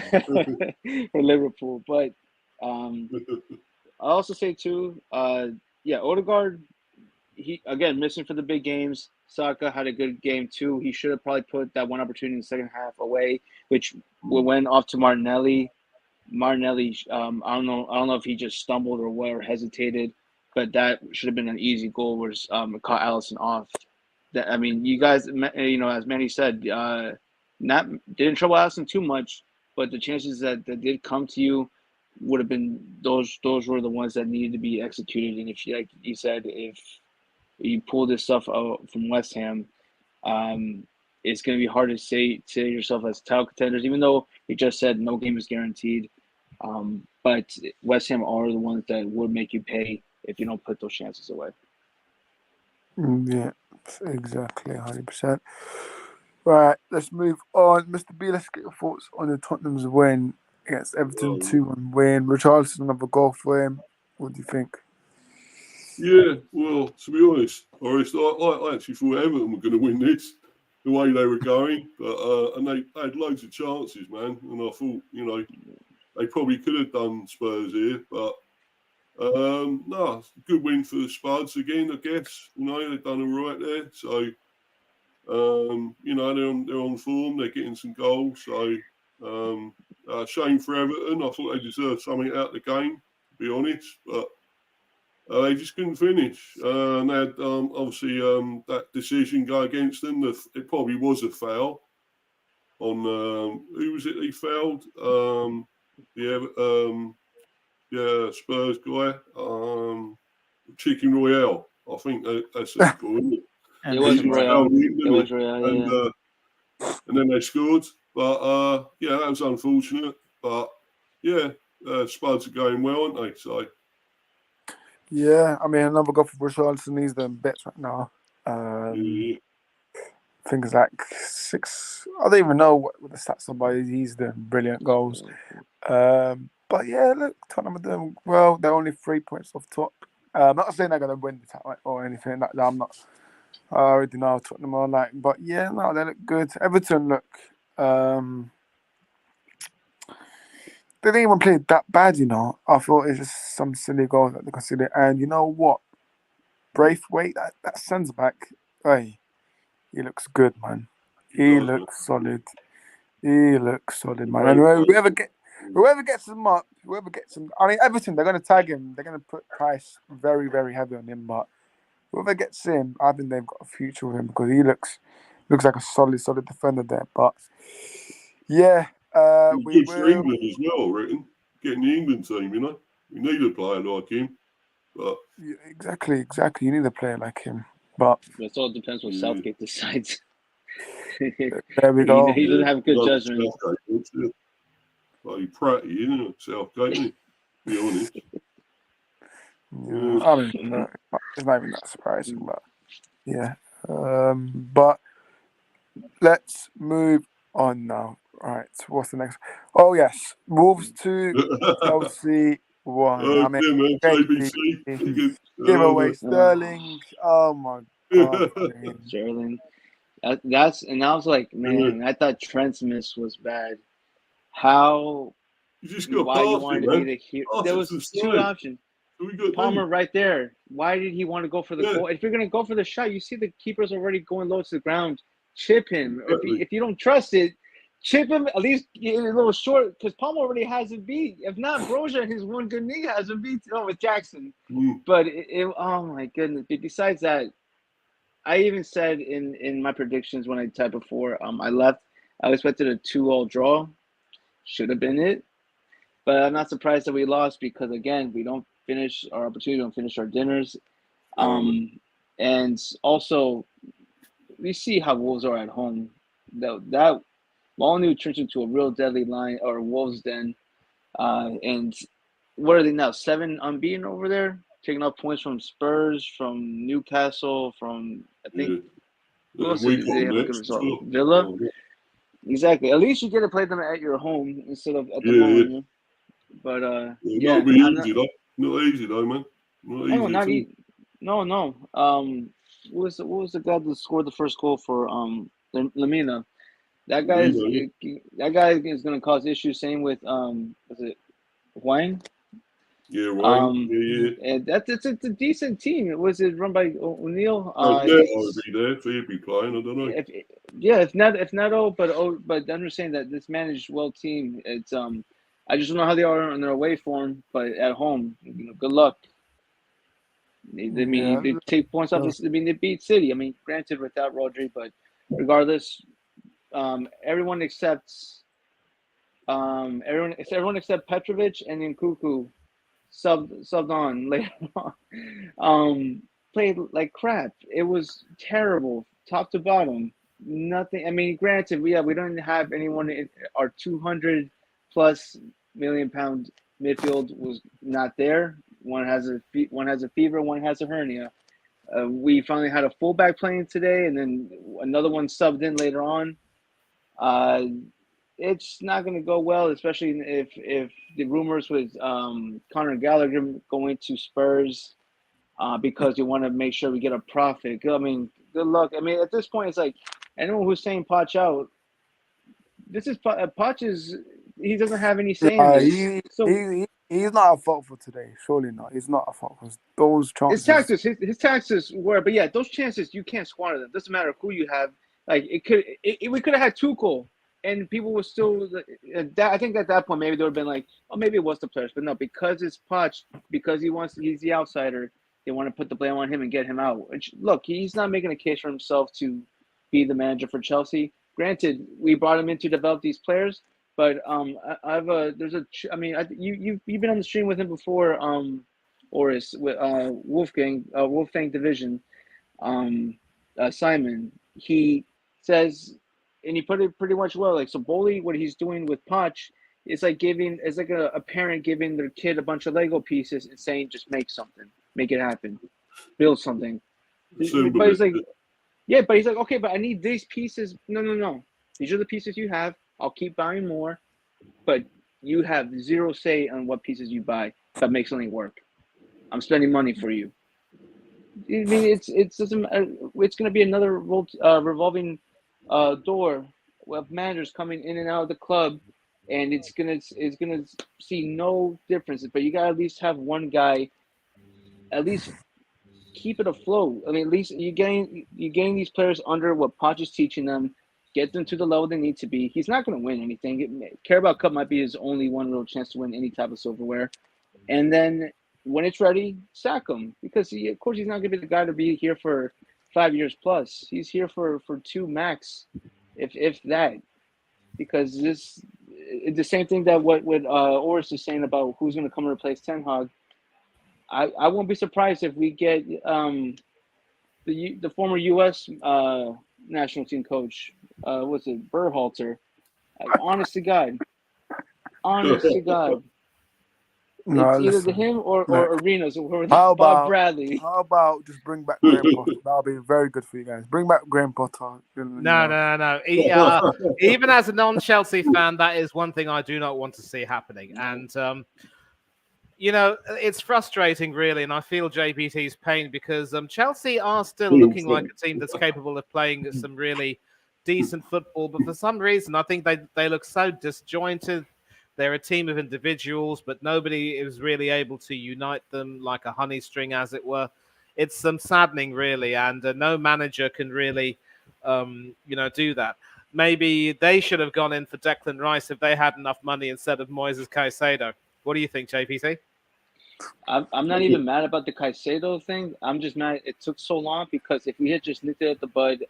for Liverpool. But I also say too, Odegaard, he again missing for the big games. Saka had a good game too. He should have probably put that one opportunity in the second half away, which went off to Martinelli. Martinelli, I don't know if he just stumbled or what or hesitated, but that should have been an easy goal. Where it caught Allison off. I mean, you guys, as Manny said, didn't trouble Allison too much, but the chances that did come to you would have been those were the ones that needed to be executed. And if like you said, if you pull this stuff out from West Ham, it's going to be hard to say yourself as title contenders, even though you just said no game is guaranteed. But West Ham are the ones that would make you pay if you don't put those chances away. Yeah, exactly, 100%. Right, let's move on. Mr. B, let's get your thoughts on the Tottenham's win against Everton, 2-1 win. Richarlison, another goal for him. What do you think? Yeah, well, to be honest, I actually thought Everton were going to win this, the way they were going. But and they had loads of chances, man. And I thought, they probably could have done Spurs here. But no, good win for the Spuds again, I guess. They've done all right there. So, they're on form. They're getting some goals. So, shame for Everton. I thought they deserved something out of the game, to be honest. But they just couldn't finish. And they had, obviously, that decision go against them. It probably was a foul on, who was it he fouled? Spurs guy. Chicken Royale. I think that's what it's called, isn't it? It was Royale. It was Royale, and then they scored. But, that was unfortunate. But, Spuds are going well, aren't they? So... Yeah, I mean, another goal for Richarlison. He's doing bits right now. Things like 6. I don't even know what the stats are, but he's doing brilliant goals. But yeah, look, Tottenham are doing well. They're only 3 points off top. I'm not saying they're going to win the title or anything like that. I already know Tottenham are like, but yeah, no, they look good. Everton look. They didn't even play that bad, I thought it's just some silly goals that they considered. And you know what? Braithwaite, that centre back, hey, he looks good, man. He looks solid. Man. And whoever gets him up, I mean, Everton, they're going to tag him. They're going to put Price very, very heavy on him. But whoever gets him, I think they've got a future with him because he looks like a solid defender there. But yeah. Good for England as well, I reckon. Getting the England team, We need a player like him. But yeah, exactly. You need a player like him. But it all depends what Southgate decides. There we go. He doesn't have good judgment. Bloody pratty, Southgate, isn't it? To be honest. Yeah, I mean, it's not even that surprising, but yeah. But let's move on now. Right, what's the next? Oh yes, Wolves 2, Chelsea one. I mean, Yeah, man. KDB JBC against give away Sterling. Oh my god! I mean, Sterling. That was like, man, I thought Trent's miss was bad. How? You just got Why you past wanted it, to be man. the hero? Pass There it was to the two side. options. So we got Palmer right there. Why did he want to go for the goal? If you're gonna go for the shot, you see the keeper's already going low to the ground. Chip him. Exactly. If you don't trust it, chip him. At least get a little short because Palmer already has him beat. If not, Broja, his one good knee has him beat with Jackson. But oh my goodness. Besides that, I even said in my predictions when I typed before I left, I expected a 2-2 draw. Should have been it. But I'm not surprised that we lost because, again, we don't finish our opportunity, don't finish our dinners. And also, we see how Wolves are at home. That Molyneux turns into a real deadly line or Wolves den. And what are they now? 7 unbeaten over there, taking up points from Spurs, from Newcastle, from I think who else did they have a good result? Villa. Exactly. At least you get to play them at your home instead of at the Molyneux. But not be easy though. Not easy though, man. Not easy. Not easy. No. What was the guy that scored the first goal for Lamina? That guy is going to cause issues. Same with was it Huang? Yeah, right. And it's a decent team. Was it run by O'Neill? I'll be there if he'd be playing. I don't know. If not, but understand that this managed well team. It's I just don't know how they are on their away form, but at home, good luck. They take points off this. I mean, they beat City. I mean, granted, without Rodri, but regardless, everyone except Petrovic and then Nkunku subbed on later on. Played like crap. It was terrible, top to bottom. Nothing. I mean, granted, we don't have anyone in our 200+ million pound midfield was not there. One has a fever, one has a hernia. We finally had a fullback playing today, and then another one subbed in later on. It's not going to go well, especially if the rumors with Conor Gallagher going to Spurs because you want to make sure we get a profit. I mean, good luck. I mean, at this point, it's like anyone who's saying Poch out, this is Poch is he doesn't have any say in this. He's not at fault for today. Surely not. He's not at fault because those chances. His taxes were, but yeah, those chances you can't squander them. Doesn't matter who you have. Like we could have had Tuchel, and people were still. I think at that point maybe they would have been like, oh, maybe it was the players, but no, because it's Poch, because he's the outsider. They want to put the blame on him and get him out. Which, look, he's not making a case for himself to be the manager for Chelsea. Granted, we brought him in to develop these players. But you've been on the stream with him before, Oris, with Wolfgang Division, Simon. He says, and he put it pretty much well. Like, so Bowley, what he's doing with Poch, it's like a parent giving their kid a bunch of Lego pieces and saying, just make something, make it happen, build something. But he's like, okay, but I need these pieces. No. These are the pieces you have. I'll keep buying more, but you have zero say on what pieces you buy that makes something work. I'm spending money for you. I mean, it's going to be another revolving door of managers coming in and out of the club, and it's gonna see no differences. But you got to at least have one guy, at least keep it afloat. I mean, at least you gain these players under what Poch is teaching them. Get them to the level they need to be. He's not going to win anything. Carabao Cup might be his only one real chance to win any type of silverware. And then when it's ready, sack him. Because, of course, he's not going to be the guy to be here for 5 years plus. He's here for 2 max, if that. Because the same thing that what Oris is saying about who's going to come and replace Ten Hag. I won't be surprised if we get the former U.S. National team coach, what's it, Berhalter? Honest to God. No, it's either him or Arenas or Bob Bradley. How about just bring back Graham Potter? That'll be very good for you guys. Bring back Graham Potter. No. Even as a non-Chelsea fan, that is one thing I do not want to see happening. And You know, it's frustrating, really, and I feel JPT's pain because Chelsea are still looking like a team that's capable of playing some really decent football, but for some reason, I think they look so disjointed. They're a team of individuals, but nobody is really able to unite them like a honey string, as it were. It's saddening, really, and no manager can really, do that. Maybe they should have gone in for Declan Rice if they had enough money instead of Moises Caicedo. What do you think, JPT? I'm not even mad about the Caicedo thing. I'm just mad it took so long because if we had just nipped it at the bud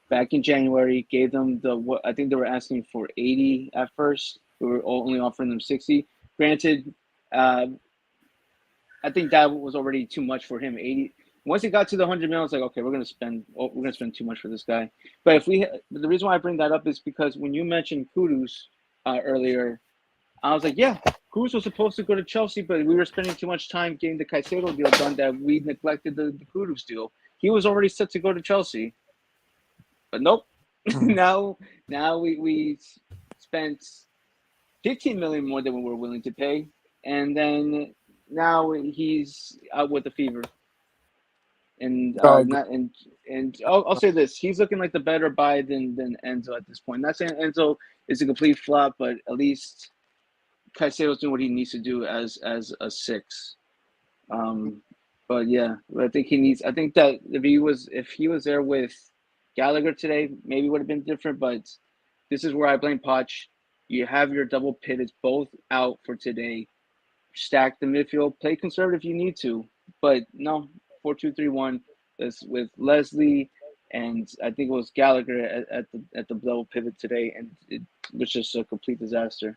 back in January, gave them what I think they were asking for 80 at first. We were only offering them 60. Granted, I think that was already too much for him. 80. Once it got to the 100 million, it's like, okay, we're gonna spend too much for this guy. But the reason why I bring that up is because when you mentioned Kudus earlier, I was like, yeah, Cruz was supposed to go to Chelsea, but we were spending too much time getting the Caicedo deal done that we neglected the Kudus deal. He was already set to go to Chelsea, but nope. now we spent 15 million more than we were willing to pay, and then now he's out with the fever. And I'll say this: he's looking like the better buy than Enzo at this point. Not saying Enzo is a complete flop, but at least Caicedo's doing what he needs to do as a 6. But yeah, I think that if he was there with Gallagher today, maybe it would have been different. But this is where I blame Poch. You have your double pivots both out for today. Stack the midfield, play conservative if you need to, but no, 4-2-3-1 is with Leslie and I think it was Gallagher at the double pivot today, and it was just a complete disaster.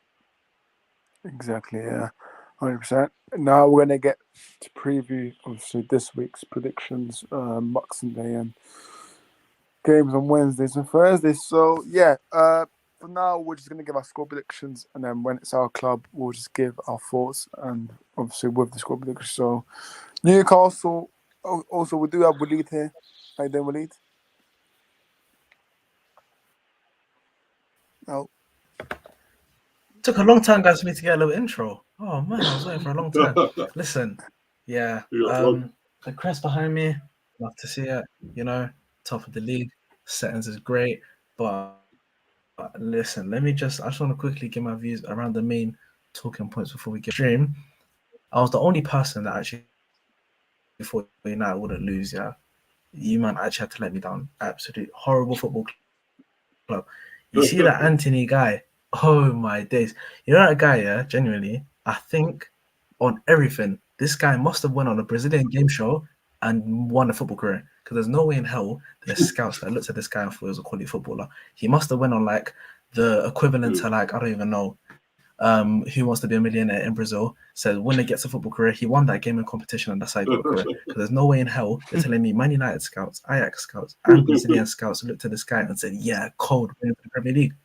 Exactly, yeah, 100%. Now we're gonna get to preview obviously this week's predictions, Boxing Day and games on Wednesdays and Thursdays. So yeah, for now we're just gonna give our score predictions, and then when it's our club, we'll just give our thoughts, and obviously with the score predictions. So Newcastle. Also, we do have Walid here. How you doing, Walid? Oh. Took a long time, guys, for me to get a little intro. Oh man, I was waiting for a long time. Listen, yeah, the crest behind me, love to see it. You know, top of the league, settings is great. But listen, I just want to quickly give my views around the main talking points before we get stream. I was the only person that actually thought United wouldn't lose. Yeah, you man actually had to let me down. Absolute horrible football club. You see that Anthony guy? Oh my days! You know that guy? Yeah, genuinely, I think on everything, this guy must have went on a Brazilian game show and won a football career. Because there's no way in hell there's scouts that looked at this guy and thought he was a quality footballer. He must have went on like the equivalent to like I don't even know. Who Wants to Be a Millionaire in Brazil says when he gets a football career, he won that game in competition and that's how he got a career. Because there's no way in hell they're telling me Man United scouts, Ajax scouts, and Brazilian scouts looked at this guy and said, "Yeah, cold win for the Premier League."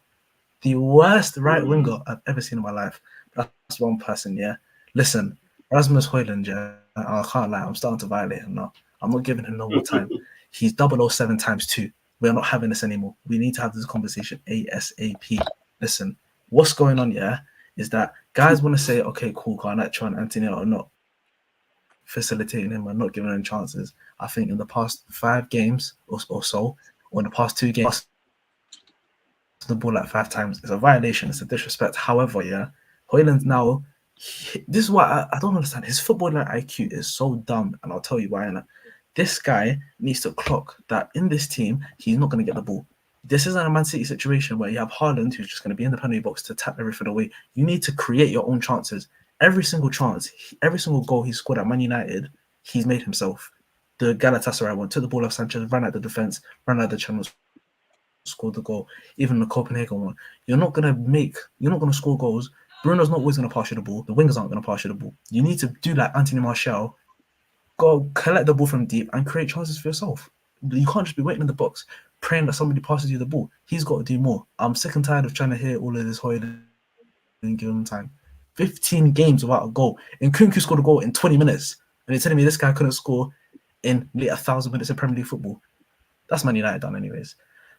The worst right winger I've ever seen in my life. That's one person. Yeah, listen, Rasmus Højlund. Yeah, I can't lie. I'm starting to violate him now. I'm not giving him no more time. He's 007 times 2. We're not having this anymore. We need to have this conversation ASAP. Listen, what's going on? Yeah. Is that guys want to say, okay, cool, Garnacho and Anthony are not facilitating him and not giving him chances. I think in the past 5 games or so, or in the past 2 games, the ball like 5 times. It's a violation. It's a disrespect. However, yeah, Højlund now, this is why I don't understand. His footballing IQ is so dumb, and I'll tell you why. This guy needs to clock that in this team, he's not going to get the ball. This isn't a Man City situation where you have Haaland who's just going to be in the penalty box to tap everything away. You need to create your own chances. Every single chance, every single goal he scored at Man United, he's made himself. The Galatasaray one, took the ball off Sanchez, ran at the defense, ran out the channels, scored the goal. Even the Copenhagen one. You're not going to score goals. Bruno's not always going to pass you the ball. The wingers aren't going to pass you the ball. You need to do like Anthony Martial, go collect the ball from deep and create chances for yourself. You can't just be waiting in the box, praying that somebody passes you the ball. He's got to do more. I'm sick and tired of trying to hear all of this Højlund and give him time. 15 games without a goal. And Nkunku scored a goal in 20 minutes. And you're telling me this guy couldn't score in 1,000 minutes of Premier League football. That's Man United done anyways.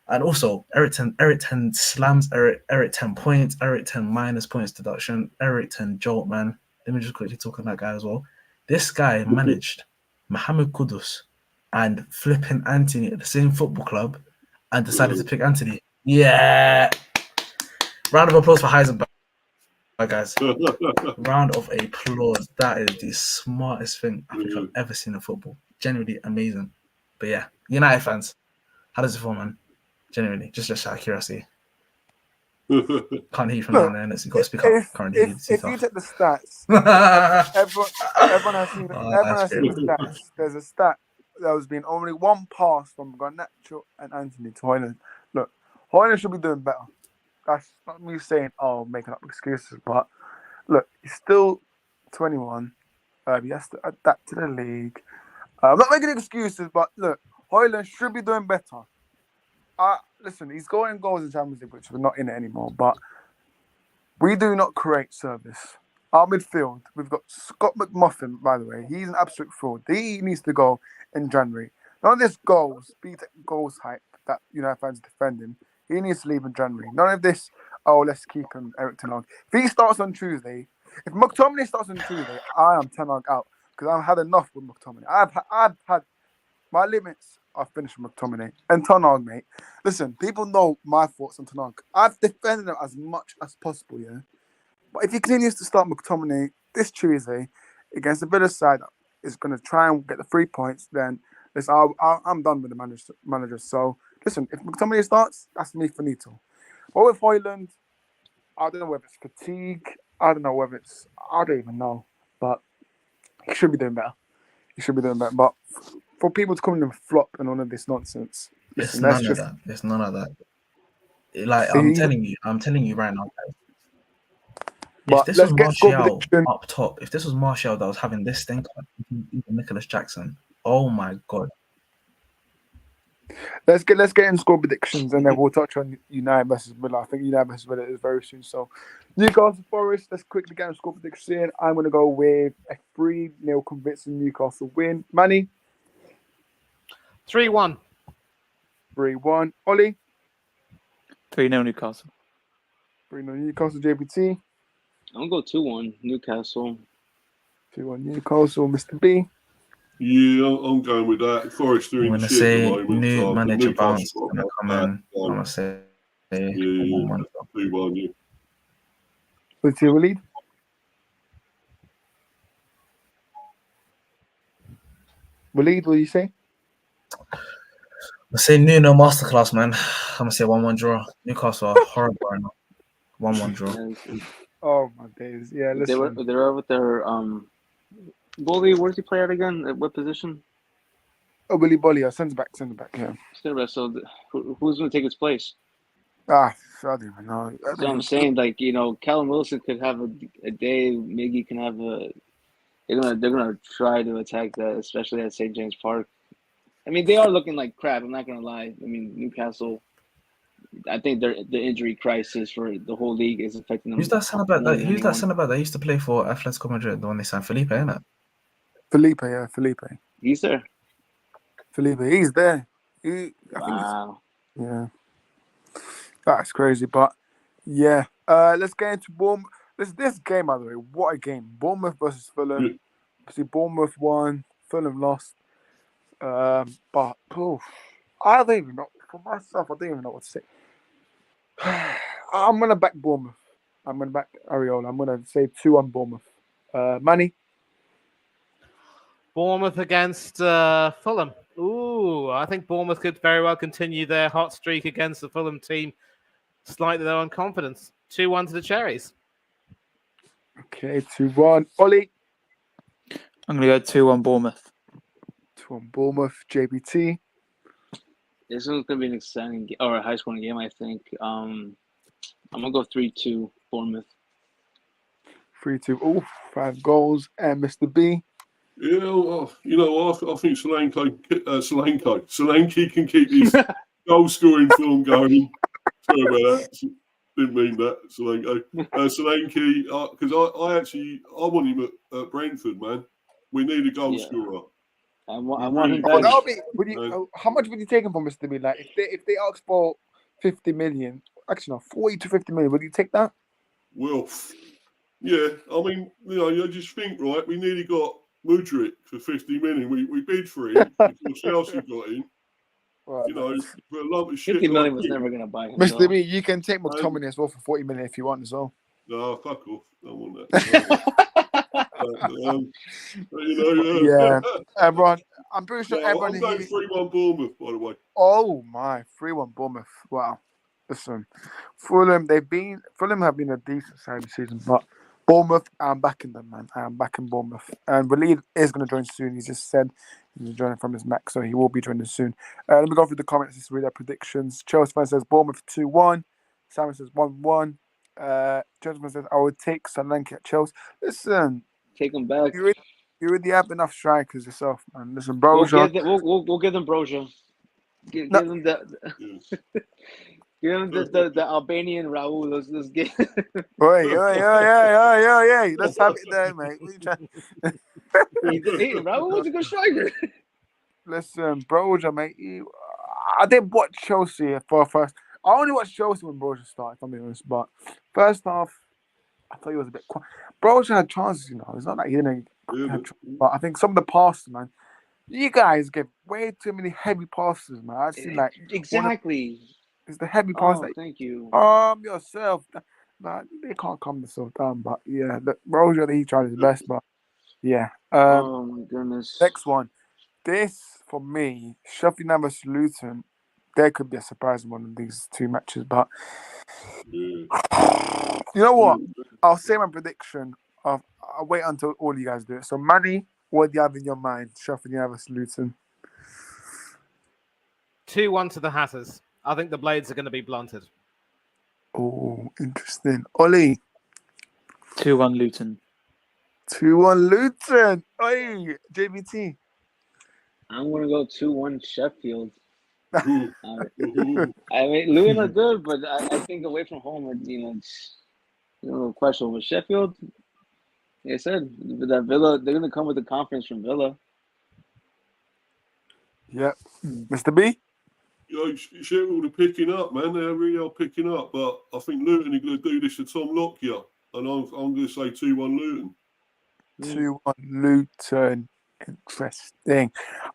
And also, Eric 10 slams, Eric 10 points, Eric 10 minus points deduction, Eric 10 jolt, man. let me just quickly talk on that guy as well. This guy managed Mohamed Kudus and flipping Anthony at the same football club and decided to pick Anthony. Yeah. Round of applause for Heisenberg, guys. Round of applause. That is the smartest thing I think I've ever seen in football. Genuinely amazing. But yeah, United fans, how does it feel, man? Genuinely, just out of curiosity. Can't hear you from down there, and you've got to speak up. Currently, if you take the stats, everyone has seen the stats. There's a stat that has been only one pass from Garnacho and Anthony to Højlund. Look, Højlund should be doing better. That's not me saying, making up excuses, but look, he's still 21. He has to adapt to the league. I'm not making excuses, but look, Højlund should be doing better. Listen, he's scoring goals in Champions League, which we're not in it anymore, but we do not create service. Our midfield, we've got Scott McMuffin, by the way. He's an absolute fraud. He needs to go in January. None of this goals hype that United fans are defending. He needs to leave in January. None of this, let's keep him, Eric Ten Hag. If he starts on Tuesday, if McTominay starts on Tuesday, I am Ten Hag out because I've had enough with McTominay. I've had my limits are finished with McTominay. And Ten Hag, mate. Listen, people know my thoughts on Ten Hag. I've defended him as much as possible, yeah? But if he continues to start McTominay this Tuesday against the Villa side that is going to try and get the 3 points, then listen, I'm done with the manager. So, listen, if McTominay starts, that's me finito. But with Højlund, I don't know whether it's fatigue. I don't even know. But he should be doing better. But for people to come in and flop and all of this nonsense, it's none of that. It's none of that. Like, I'm telling you right now, guys. If this was Martial up top, if this was Martial that was having this stinker, even Nicholas Jackson, oh my God. Let's get in score predictions and then we'll touch on United versus Villa. I think United versus Villa is very soon. So Newcastle Forest, let's quickly get in score prediction. I'm going to go with a 3-0 convincing Newcastle win. Manny? 3-1. 3-1. Ollie? 3-0 Newcastle. 3-0 Newcastle. JBT? I'm going to go 2-1 Newcastle. 2-1 Newcastle. Mr. B? Yeah, I'm going with that. Forest are in shit at the moment. New manager bounce going to come in. I'm going to say 2-1, yeah. What's your lead? Waleed, what do you say? I say Nuno masterclass, man. I'm going to say 1-1 draw. Newcastle are horrible right now. 1-1 draw. Oh, my days. Yeah, listen. They were with their goalie. Where does he play at again? At what position? Oh, Willy Bollier. Send back, yeah. So who's going to take his place? I don't even know. That's what I'm saying. Like, Callum Wilson could have a day. Miggy can have a. They're gonna try to attack that, especially at St. James Park. I mean, they are looking like crap. I'm not gonna lie. I mean, Newcastle. I think the injury crisis for the whole league is affecting them. Who's that centre back that used to play for Atletico Madrid? The one they signed, Felipe, isn't it? Felipe, yeah, Felipe. He's there. Felipe, he's there. Wow. Yeah. That's crazy, but yeah. Let's get into Bournemouth. This game, by the way, what a game! Bournemouth versus Fulham. Yeah. See, Bournemouth won, Fulham lost. But I don't even know. For myself, I don't even know what to say. I'm gonna back Bournemouth. I'm gonna back Ariola. I'm gonna say 2-1 Bournemouth. Manny? Bournemouth against Fulham. Ooh, I think Bournemouth could very well continue their hot streak against the Fulham team, slightly low on confidence. 2-1 to the Cherries. Okay, 2-1. Ollie? I'm going to go 2-1 Bournemouth. 2-1 Bournemouth. JBT? This one's going to be an exciting or a high-scoring game, I think. I'm going to go 3-2 Bournemouth. 3-2. Oh, 5 goals. And Mr. B? Yeah, I think Solanke can keep his goal-scoring form going. Sorry about that. Didn't mean that, Solanke. Solanke, because I want him at Brentford, man. We need a goal scorer. I want him Oh, back. how much would you take him for, Mr. B? Like, if they ask for 50 million, actually no, 40 to 50 million, would you take that? Well, Yeah, I mean, you just think, right? We nearly got Mudryk for 50 million. We bid for him before Chelsea got in. Right, For a lump of shit 50 million like was him. never going to buy him. Mr. Though. B, you can take McTominay as well for 40 million if you want as well. No, fuck off. Don't want that. Yeah, everyone. I'm pretty sure No, everyone I'm going here. 3-1 Bournemouth, by the way. Oh my, 3-1 Bournemouth. Wow. Listen, Fulham have been a decent side this season, but Bournemouth, I'm backing them, man. I'm backing Bournemouth. And Walid is going to join soon. He just said he's joining from his Mac, so he will be joining soon. Let me go through the comments. Let's read their predictions. Chelsea fan says Bournemouth 2-1. Simon says 1-1. Gentleman says I would take Solanke at Chelsea. Listen, Take him back. you already have enough strikers yourself, man. Listen, We'll Broja. give them Broja. Give No. them the Albanian Raul. Let's get. Oi. Let's have it there, mate. Raul's a good striker. Listen, Broja, mate. I did watch Chelsea for first. I only watched Chelsea when Broja started, if I'm being honest. But first half, I thought he was a bit quiet. Broja had chances, It's not like he didn't have chances. But I think some of the passes, man, you guys give way too many heavy passes, man. I see Exactly. It's the heavy pass that thank you. Yourself. Nah, they can't calm themselves down. But yeah, Broja, he tried his best. But yeah. Oh my goodness. Next one. This for me, Sheffield United versus Luton. There could be a surprise in one of these two matches, but you know what? I'll say my prediction. I'll wait until all you guys do it. So, Manny, what do you have in your mind? Sheffield United versus Luton. 2-1 to the Hatters. I think the blades are going to be blunted. Oh, interesting. Ollie. 2-1 Luton. 2-1 Luton. Oi, JBT. I'm gonna go 2-1 Sheffield. I mean, Luton are good, but I think away from home, it's a little questionable. But Sheffield, like I said, that Villa, they're gonna come with the confidence from Villa. Yep. Mr. B? Sheffield are picking up, man. They really are picking up. But I think Luton are going to do this to Tom Lockyer. And I'm going to say 2-1 Luton. 2-1 Luton. Interesting.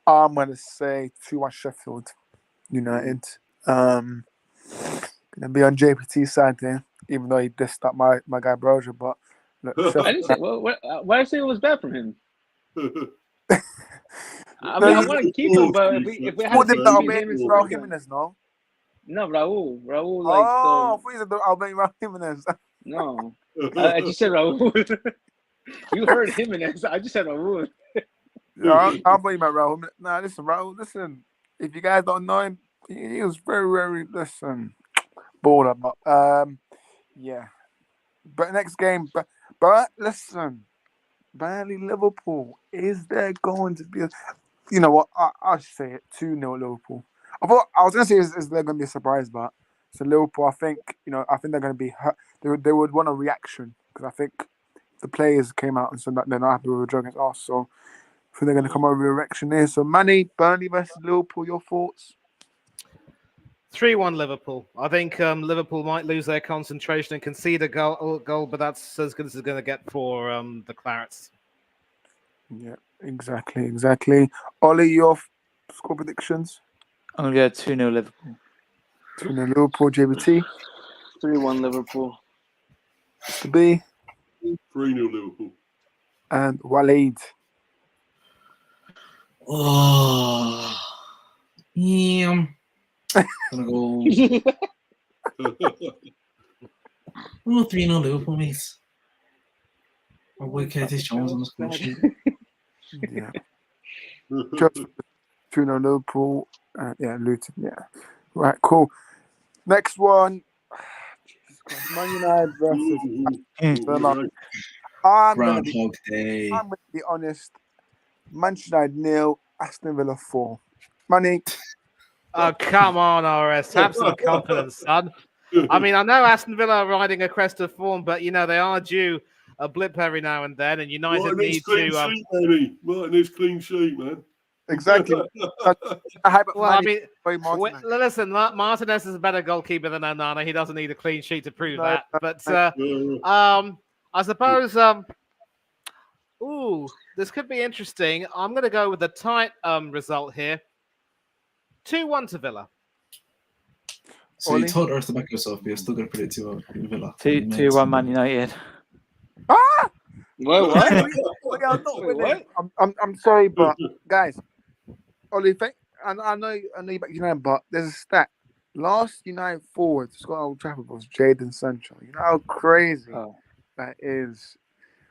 I'm going to say 2-1 Sheffield United. Going to be on JPT's side there, even though he dissed up my guy Broja. But look, I didn't say. Why did I say it was bad from him? I mean, I want to keep him, but if we had to pick between him and Raul Jimenez, no? No, Raul, like. Oh, I thought you said Albanian Raul Jimenez. No, I just said Raul. You heard Jimenez. I just said Raul. Yeah, I thought you meant Raul. Nah, listen, Raul. Listen, if you guys don't know him, he was very, very baller. But yeah. But next game, but listen, Burnley Liverpool. Is there going to be? You know what? I'll say it. 2-0 Liverpool. I was going to say is there going to be a surprise, but so Liverpool. I think they're going to be hurt. They would want a reaction because I think the players came out and said that they're not happy with the draw against us. So I think they're going to come over with a reaction there. So Manny, Burnley versus Liverpool. Your thoughts? 3-1 Liverpool. I think Liverpool might lose their concentration and concede a goal, but that's as good as it's going to get for the Clarets. Yeah, exactly. Ollie, your score predictions? I'm going to go 2-0 Liverpool. 2-0 Liverpool, JBT? 3-1 Liverpool. Mr. B? 3-0 Liverpool. And Waleed? Oh, yeah. I'm gonna go 3-0 Liverpool, mate. My boy Curtis Jones on the score sheet. Yeah. Just 2-0 Liverpool. Yeah, Luton. Yeah. Right, cool. Next one. Jesus Christ. Man United versus Villa. I'm going to be honest. Manchester United 0, Aston Villa 4. Money. Oh, come on, RS. Have some confidence, son. I mean, I know Aston Villa are riding a crest of form, but, they are due a blip every now and then, and United need to... Martinez clean sheet, man. Exactly. Listen, Martinez is a better goalkeeper than Onana. He doesn't need a clean sheet to prove that. But I suppose. Ooh, this could be interesting. I'm going to go with a tight result here. 2-1 to Villa. So you Ollie? told us to back yourself, but you're still going to predict 2-1 Villa. 2-1 Man United. Ah! What? Look, I'm not Wait, winning. what? I'm sorry, but guys, Ollie, I know you back United, but there's a stat. Last United forward to score at Old Trafford was Jadon Sancho. You know how crazy Oh, that is.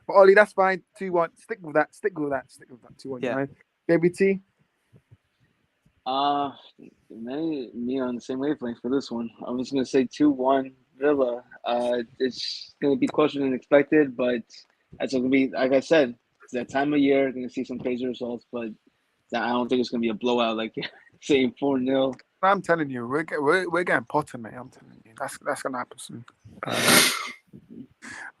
But Ollie, that's fine. 2-1. Stick with that. 2-1 yeah. United. JBT. Me on the same wavelength for this one. I'm just gonna say 2-1 Villa. It's gonna be closer than expected, but it's gonna be like I said. It's that time of year. Gonna see some crazy results, but I don't think it's gonna be a blowout like saying 4-0. I'm telling you, we're getting Potter, mate. I'm telling you, that's gonna happen soon.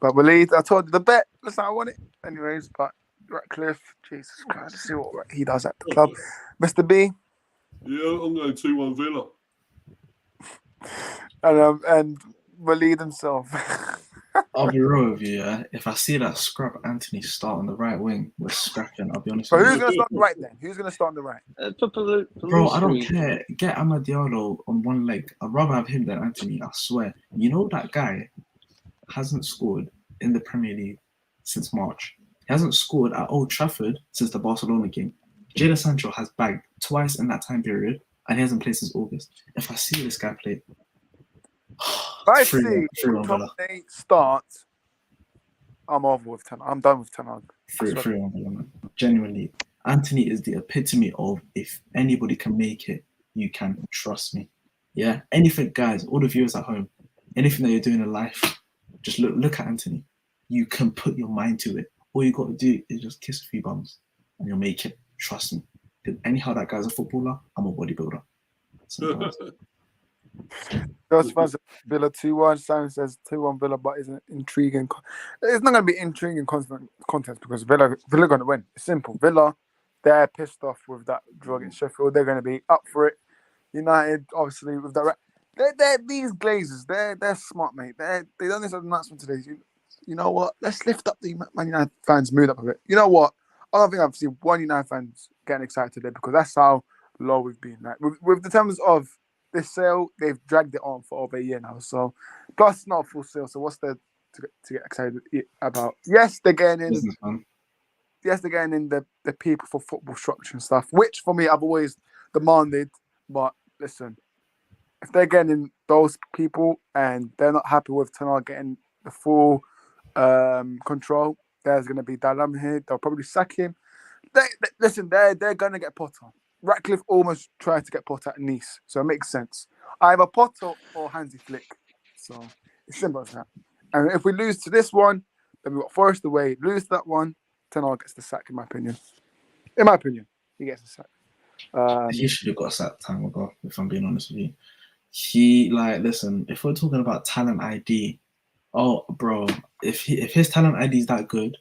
But Waleed, I told you the bet. Listen, I won it anyways. But Ratcliffe, Jesus Christ, see what he does at the club. Mr. B Yeah, I'm going 2-1 Villa. and Waleed himself. I'll be real with you, yeah. If I see that scrap Anthony start on the right wing, we're scrapping. I'll be honest So with who's you. gonna start on the right then? Who's gonna start on the right? Bro, I don't care. Get Amad Diallo on one leg. I'd rather have him than Anthony, I swear. You know that guy hasn't scored in the Premier League since March. He hasn't scored at Old Trafford since the Barcelona game. Jadon Sancho has bagged twice in that time period, and he hasn't played since August. If I see this guy play, I 3-1 see Villa. McTominay start. I'm over with Ten. I'm done with Ten Hag. 3-1 Villa, man. Genuinely, Anthony is the epitome of if anybody can make it, you can trust me. Yeah, anything, guys, all the viewers at home, anything that you're doing in life, just look at Anthony. You can put your mind to it. All you got to do is just kiss a few bums, and you'll make it. Trust me. Because anyhow, that guy's a footballer. I'm a bodybuilder. Simple as. Just fans Villa 2-1. Simon says 2-1 Villa, but isn't intriguing. It's not going to be intriguing contest because Villa going to win. It's simple. Villa, they're pissed off with that draw against Sheffield. They're going to be up for it. United, obviously, with that. They're these Glazers. They're smart, mate. They done this announcement today. You know what? Let's lift up the Man United fans' mood up a bit. You know what? I don't think I've seen one United fans getting excited today because that's how low we've been. Like with the terms of this sale, they've dragged it on for over a year now. So, plus it's not a full sale. So, what's there to get excited about? Yes, they're getting in. Business, man. Yes, they're getting in the people for football structure and stuff, which for me I've always demanded. But listen, if they're getting in those people and they're not happy with Ten Hag getting the full control, there's going to be dilemma here. They'll probably sack him. Listen, they're going to get Potter. Ratcliffe almost tried to get Potter at Nice, so it makes sense. Either Potter or Hansi Flick. So it's simple as that. And if we lose to this one, then we've got Forest away. Lose that one, Ten Hag gets the sack, in my opinion. In my opinion, he gets the sack. He should have got sacked time ago, if I'm being honest with you. Listen, if we're talking about talent ID, oh, bro, if his talent ID is that good,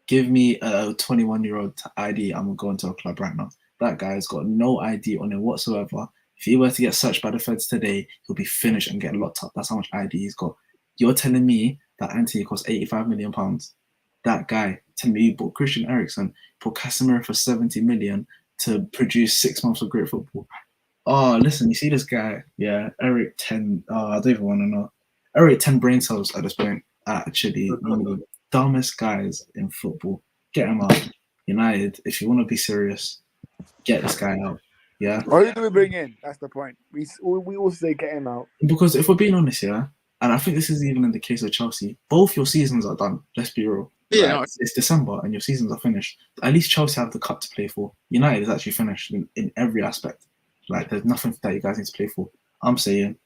give me a 21-year-old ID, I'm going to go into a club right now. That guy's got no ID on him whatsoever. If he were to get searched by the feds today, he'll be finished and get locked up. That's how much ID he's got. You're telling me that Anthony costs £85 million. That guy, telling me you bought Christian Eriksen, bought Casemiro for 70 million to produce 6 months of great football. Oh, listen, you see this guy? Yeah, Eric 10. I don't even want to know. Eric 10 brain cells at this point. Actually, one of the dumbest guys in football. Get him out. United, if you want to be serious, get this guy out. Yeah. Who do we bring in? That's the point. We all say get him out. Because if we're being honest, yeah, and I think this is even in the case of Chelsea, both your seasons are done. Let's be real. Yeah. Like, it's December and your seasons are finished. At least Chelsea have the cup to play for. United is actually finished in every aspect. Like, there's nothing that you guys need to play for. I'm saying,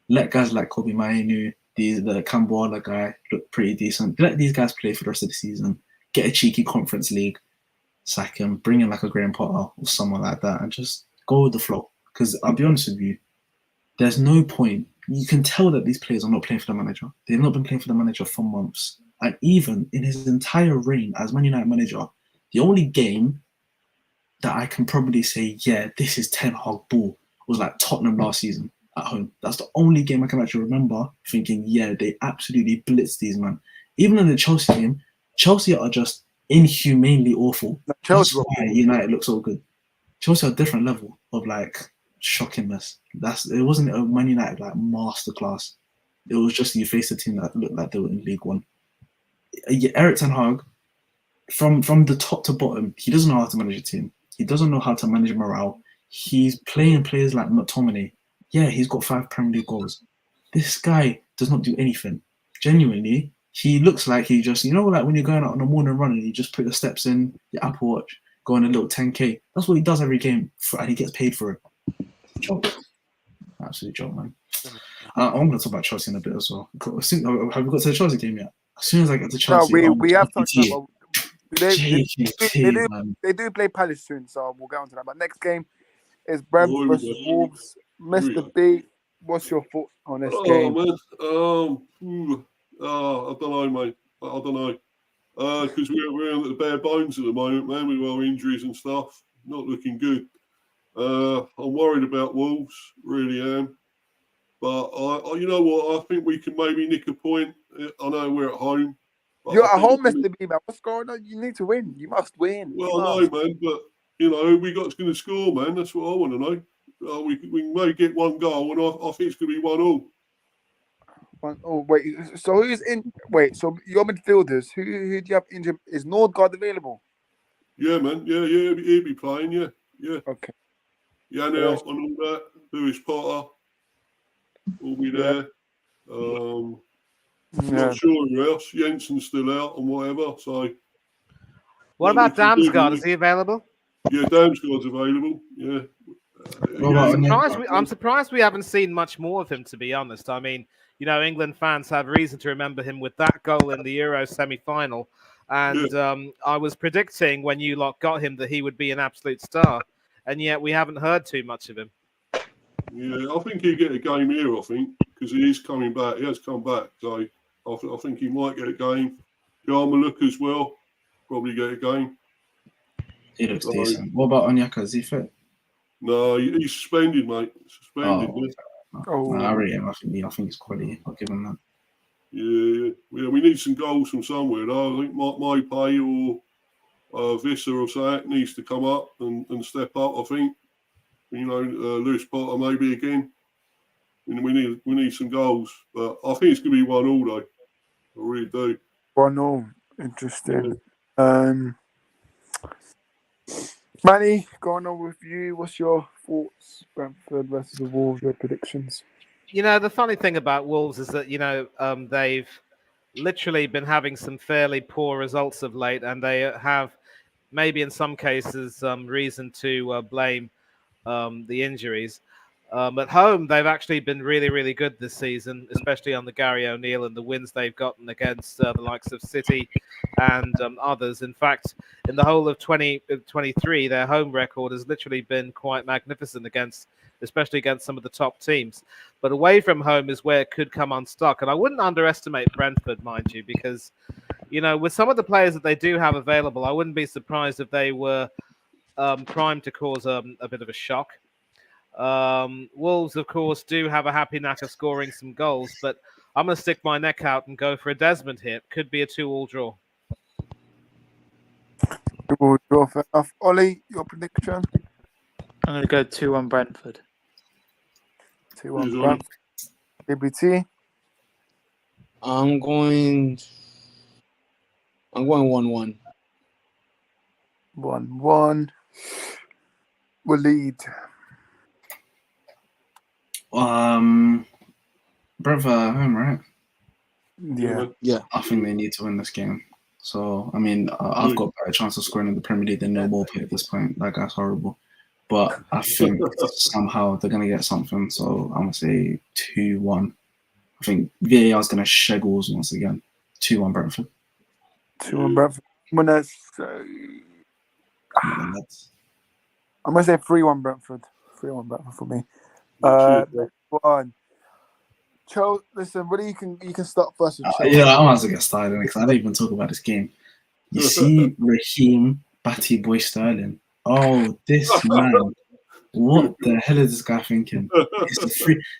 let guys like Kobe Mainu, the Cambola guy, look pretty decent. Let these guys play for the rest of the season. Get a cheeky Conference League. Sack him. Bring in like a Graham Potter or someone like that and just go with the flow. Because I'll be honest with you, there's no point. You can tell that these players are not playing for the manager. They've not been playing for the manager for months. And even in his entire reign as Man United manager, the only game that I can probably say, yeah, this is Ten Hag ball, was like Tottenham last season at home. That's the only game I can actually remember thinking, yeah, they absolutely blitzed these, man. even in the Chelsea game, Chelsea are just inhumanely awful. Chelsea That's were why United look so good. Chelsea are a different level of like shockingness. It wasn't a Man United like masterclass. It was just you faced a team that looked like they were in League One. Eric Ten Hag, from the top to bottom, he doesn't know how to manage a team. He doesn't know how to manage morale. He's playing players like McTominay. Yeah, he's got 5 Premier League goals. This guy does not do anything. Genuinely, he looks like he just, like when you're going out on a morning run and you just put your steps in, your Apple Watch, go on a little 10K. That's what he does every game, and he gets paid for it. Joke. Absolute joke, man. I'm going to talk about Chelsea in a bit as well. Have we got to the Chelsea game yet? As soon as I get to Chelsea, we have touched on that. They do play Palace soon, so we'll get on to that. But next game is Brentford versus Wolves. Mr. B, what's your thoughts on this game? Man. I don't know, mate. I don't know. Because we're at the bare bones at the moment, man, with our injuries and stuff. Not looking good. I'm worried about Wolves, really am. But you know what? I think we can maybe nick a point. I know we're at home. You're at home, Mr. B, man. What's going on? You need to win. You must win. Well, I know, man, but we got going to score, man. That's what I want to know. We may get one goal, and I think it's going to be 1-1. Oh, wait. So who's in? Wait. So your midfielders. Who do you have injured? Is Nordgaard available? Yeah, man. Yeah. He'll be playing. Yeah. Okay. Yeah, now and all that. Lewis Potter will be there. Not sure who else. Jensen's still out and whatever. So. What about Damsgaard? Is he available? Yeah, Damsgaard's available. Yeah. I'm surprised we haven't seen much more of him, to be honest. I mean, England fans have reason to remember him with that goal in the Euro semi-final. And I was predicting when you lot got him that he would be an absolute star. And yet we haven't heard too much of him. Yeah, I think he'll get a game here, because he is coming back. He has come back. So I think he might get a game. Yarmouk as well. Probably get a game. He looks decent. What about Onyeka? Is he fit? No, he's suspended, mate. Suspended. I think he's quality. I'll give him that. Yeah. We need some goals from somewhere, though. I think Maupay or Visser or something needs to come up and step up. I think. Lewis Potter maybe again. We need some goals, but I think it's going to be 1-1 though. I really do. 1-0. Interesting. Yeah. Manny, going on with you. What's your thoughts? Brentford versus the Wolves, your predictions? The funny thing about Wolves is that, they've literally been having some fairly poor results of late, and they have maybe in some cases reason to blame the injuries. At home, they've actually been really, really good this season, especially on the Gary O'Neill and the wins they've gotten against the likes of City and others. In fact, in the whole of 2023, their home record has literally been quite magnificent especially against some of the top teams. But away from home is where it could come unstuck. And I wouldn't underestimate Brentford, mind you, because, with some of the players that they do have available, I wouldn't be surprised if they were primed to cause a bit of a shock. Wolves, of course, do have a happy knack of scoring some goals, but I'm going to stick my neck out and go for a Desmond here. Could be a 2-2 draw. 2-2 draw, fair enough. Ollie, your prediction? I'm going to go 2-1 Brentford. 2-1 Brentford. ABT? I'm going 1-1. 1-1. We'll lead. Brentford at home, right? Yeah. I think they need to win this game. So, I mean, I've got a better chance of scoring in the Premier League than no ball play at this point. That guy's horrible. But I think somehow they're going to get something. So, I'm going to say 2-1. I think VAR is going to shed goals once again. 2-1 Brentford. 2-1 Brentford. I'm going to say 3-1 Brentford. 3-1 Brentford for me. One. Cho, listen, Willie, you can start first with Chelsea. I might as well get started because I don't even talk about this game. You see Raheem Batty Boy Sterling. Oh, this man. What the hell is this guy thinking?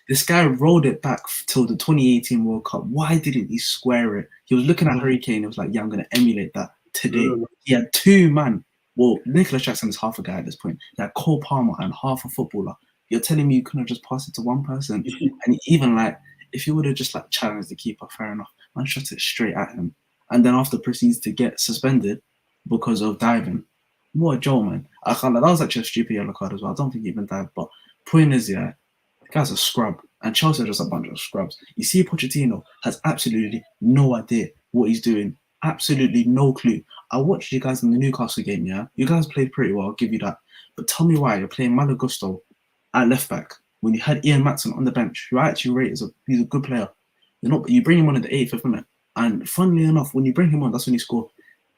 This guy rolled it back till the 2018 World Cup. Why didn't he square it? He was looking at Harry Kane. He was like, yeah, I'm going to emulate that today. He had two man. Well, Nicholas Jackson is half a guy at this point. He had Cole Palmer and half a footballer. You're telling me you couldn't just pass it to one person? And even like, if you would have just like challenged the keeper, fair enough. Man shot it straight at him. And then after proceeds to get suspended because of diving. What a Joel, man. I can't. That was actually a stupid yellow card as well. I don't think he even dived. But point is, yeah, the guy's a scrub. And Chelsea are just a bunch of scrubs. You see, Pochettino has absolutely no idea what he's doing. Absolutely no clue. I watched you guys in the Newcastle game, yeah? You guys played pretty well, I'll give you that. But tell me why you're playing Malo Gusto at left back when you had Ian Matson on the bench, who I actually rate as he's a good player. You bring him on at the 85th minute. And funnily enough, when you bring him on, that's when he scored.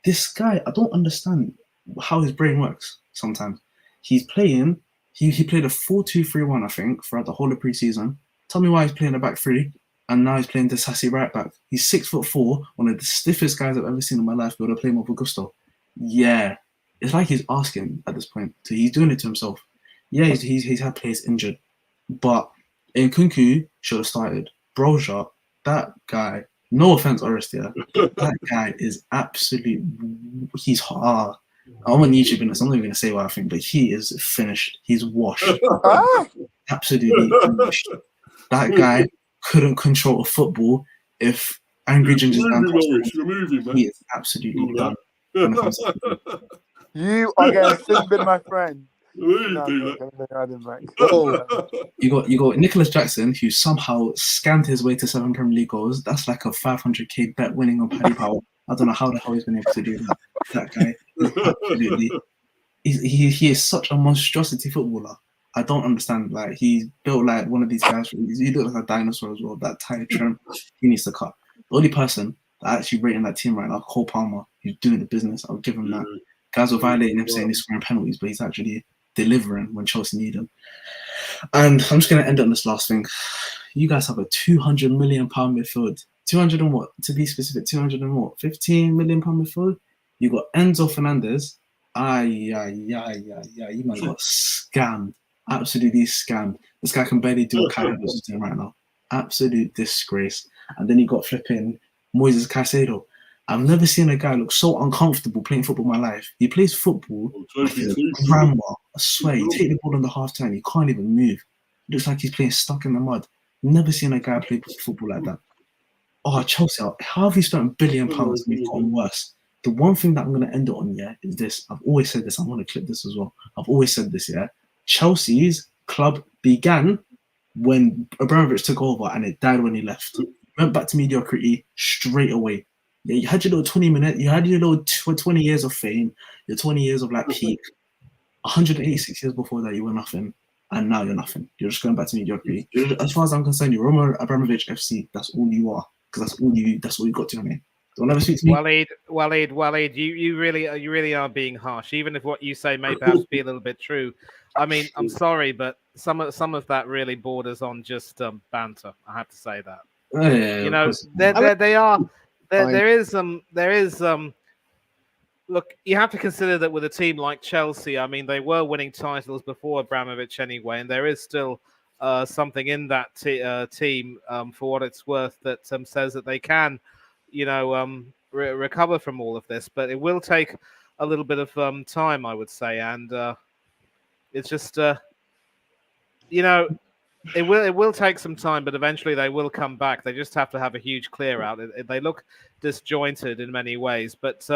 This guy, I don't understand how his brain works sometimes. He's playing, he played a 4-2-3-1, I think, throughout the whole of pre-season. Tell me why he's playing a back three, and now he's playing this sassy right back. He's 6'4", one of the stiffest guys I've ever seen in my life, be able to play him with Augusto. Yeah, it's like he's asking at this point. So he's doing it to himself. Yeah, he's had players injured, but Nkunku should have started. Broja, that guy. No offense, Orestia. That guy is absolute. He's hard. I'm on YouTube and I'm not even going to say what I think, but he is finished. He's washed. Absolutely finished. That guy couldn't control a football if Angry Ginger's he is absolutely done. You are getting sin bin, my friend. You got Nicholas Jackson, who somehow scammed his way to 7 Premier League goals. That's like a 500k bet winning on Paddy Power. I don't know how the hell he's been able to do that. That guy is absolutely. He is such a monstrosity footballer. I don't understand. Like, he's built like one of these guys. He looks like a dinosaur as well. That tight trim, he needs to cut. The only person that actually rating that team right now, Cole Palmer, he's doing the business. I'll give him that. Guys were violating him, saying he's scoring penalties, but he's actually delivering when Chelsea need him. And I'm just going to end on this last thing. You guys have a £200 million midfield. 200 and what? To be specific, 200 and what? £15 million midfield? You got Enzo Fernandez. You man got scammed. Absolutely scammed. This guy can barely do what Kyler is doing right now. Absolute disgrace. And then you got flipping Moises Caicedo. I've never seen a guy look so uncomfortable playing football in my life. He plays football like he's a grandma. I swear, you take the ball on the half turn, he can't even move. It looks like he's playing stuck in the mud. Never seen a guy play football like that. Oh, Chelsea, how have you spent £1 billion and you've gotten worse? The one thing that I'm going to end it on, yeah, is this. I've always said this. I'm going to clip this as well. I've always said this, yeah. Chelsea's club began when Abramovich took over and it died when he left. Went back to mediocrity straight away. Yeah, you had your little 20 minutes, you had your little 20 years of fame, your 20 years of like peak. 186 years before that, you were nothing. And now you're nothing. You're just going back to mediocrity. As far as I'm concerned, you're Roman Abramovich FC. That's all you are. Because that's all you got to me. Don't ever speak to me. Waleed, you really are being harsh. Even if what you say may perhaps be a little bit true. I mean, I'm sorry, but some of that really borders on just banter. I have to say that. Yeah, you know, there is look, you have to consider that with a team like Chelsea, I mean, they were winning titles before Abramovich anyway, and there is still something in that team, for what it's worth, that says that they can, recover from all of this. But it will take a little bit of time, I would say, and it's just, it will take some time, but eventually they will come back. They just have to have a huge clear out. They look disjointed in many ways, but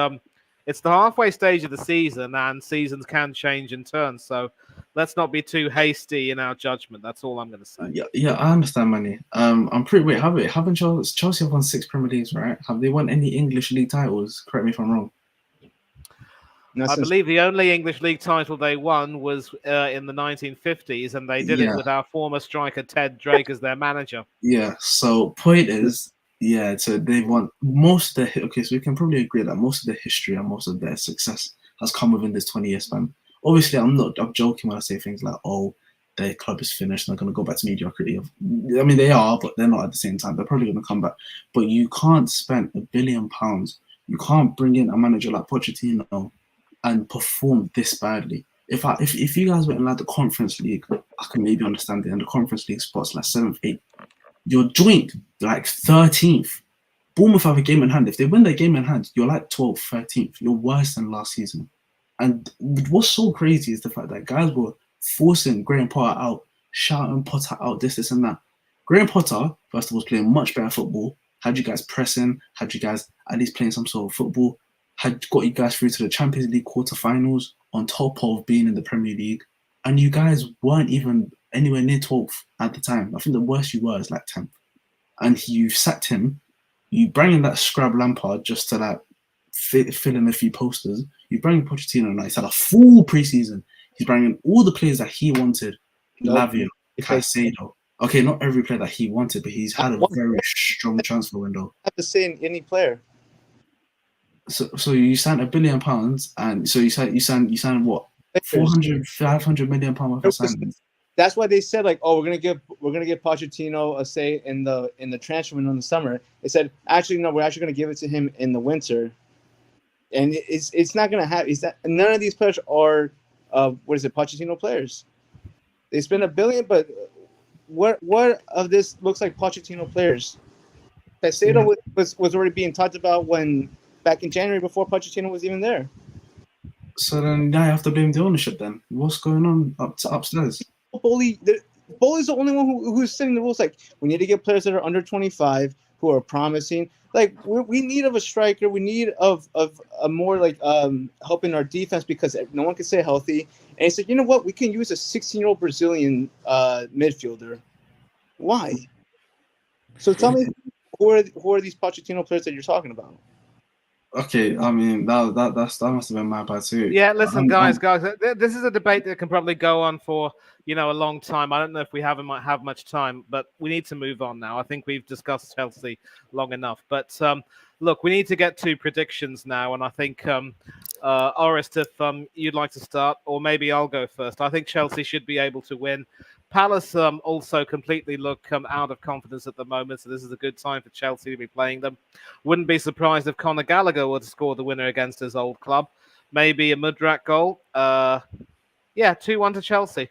it's the halfway stage of the season, and seasons can change in turn. So let's not be too hasty in our judgment. That's all I'm going to say. Yeah, I understand, Manny. I'm pretty. Wait, haven't Chelsea won 6 Premier Leagues, right? Have they won any English league titles? Correct me if I'm wrong. I believe the only English league title they won was in the 1950s, and they did it with our former striker Ted Drake as their manager. Yeah. So point is, yeah. So they've won most of the. Okay, so we can probably agree that most of the history and most of their success has come within this 20-year span. Obviously, I'm joking when I say things like, "Oh, their club is finished. They're going to go back to mediocrity." I mean, they are, but they're not at the same time. They're probably going to come back. But you can't spend £1 billion. You can't bring in a manager like Pochettino and perform this badly. if you guys went in like the Conference League, I can maybe understand it. And the Conference League spots like 7th, 8th, you're joint like 13th. Bournemouth have a game in hand. If they win their game in hand, you're like 12th, 13th. You're worse than last season. And what's so crazy is the fact that guys were forcing Graham Potter out, shouting Potter out, this and that. Graham Potter, first of all, was playing much better football. Had you guys pressing, had you guys at least playing some sort of football, had got you guys through to the Champions League quarterfinals on top of being in the Premier League. And you guys weren't even anywhere near 12th at the time. I think the worst you were is like 10th. And you sacked him. You bring in that scrub Lampard just to like fill in a few posters. You bring in Pochettino now. He's had a full preseason. He's bringing all the players that he wanted. Lavia, Caicedo. Okay, not every player that he wanted, but he's had a very strong transfer window. I have to say any player. So you signed £1 billion, and so you signed what? 400, 500 million pound worth of signings. That's why they said like, oh, we're gonna give Pochettino a say in the transfer window in the summer. They said actually no, we're actually gonna give it to him in the winter, and it's not gonna happen. None of these players are Pochettino players. They spent $1 billion, but what of this looks like Pochettino players? Caicedo was already being talked about back in January before Pochettino was even there. So then now you have to blame the ownership then. What's going on upstairs? Bowley's the only one who's setting the rules. Like, we need to get players that are under 25 who are promising. Like, we need of a striker. We need of a more like helping our defense because no one can stay healthy. And it's like, you know what? We can use a 16-year-old Brazilian midfielder. Why? So tell me, who are these Pochettino players that you're talking about? Okay, I mean that must have been my bad too. Yeah, listen, guys, this is a debate that can probably go on for a long time. I don't know if we might have much time, but we need to move on now. I think we've discussed Chelsea long enough. But look, we need to get to predictions now, and I think Orest, if you'd like to start, or maybe I'll go first. I think Chelsea should be able to win. Palace also completely look out of confidence at the moment, so this is a good time for Chelsea to be playing them. Wouldn't be surprised if Conor Gallagher were to score the winner against his old club. Maybe a Mudrak goal. 2-1 to Chelsea.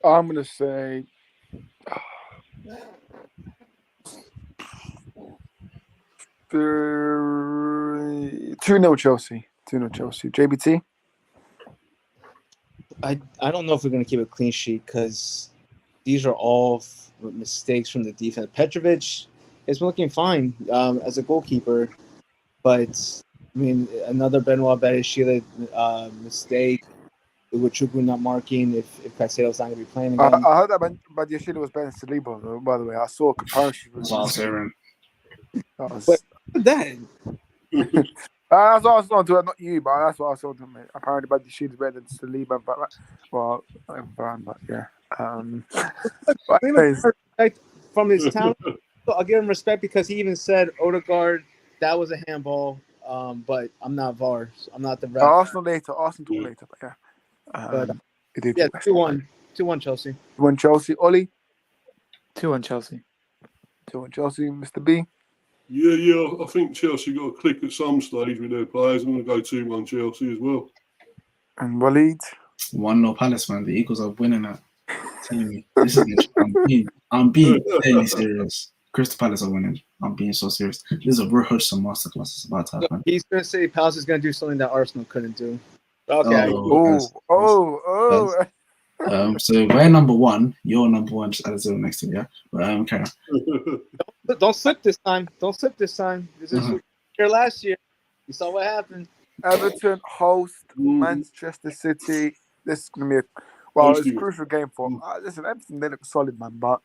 I'm going to say 2-0 Chelsea. 2-0 Chelsea. JBT? I don't know if we're going to keep a clean sheet because these are all mistakes from the defense. Petrovic is looking fine as a goalkeeper, but I mean, another Benoit Badiashile mistake with Chukwu not marking if Caicedo's not going to be playing again. I heard that Badiashile was better than Saliba, though, by the way. I saw a comparison. That's what I was hearing. But that. That's what I was talking to, not you, but that's what I was talking to. Apparently, Badiashile is better than Saliba, but yeah. From his talent, I'll give him respect because he even said Odegaard, that was a handball. But I'm not VAR. So I'm not the ref. Arsenal talk later, but yeah. 2-1 Chelsea. 2-1 Chelsea. Ollie? 2-1 Chelsea. 2-1 Chelsea. Mr. B? Yeah. I think Chelsea got a click at some stage with their players. I'm going to go 2-1 Chelsea as well. And Waleed? 1-0 Palace, man. The Eagles are winning that. Telling me, this is I'm being deadly serious. Crystal Palace are winning. I'm being so serious. This is a real Hodgson masterclass. It's about to happen. He's going to say Palace is going to do something that Arsenal couldn't do. Okay. So we're number one. You're number one. Just add a 0 next to you. Yeah. But carry on. Don't slip this time. This is here last year. You saw what happened. Everton host Manchester City. This is going to be it's a crucial game for them. Listen, Everton, they look solid, man, but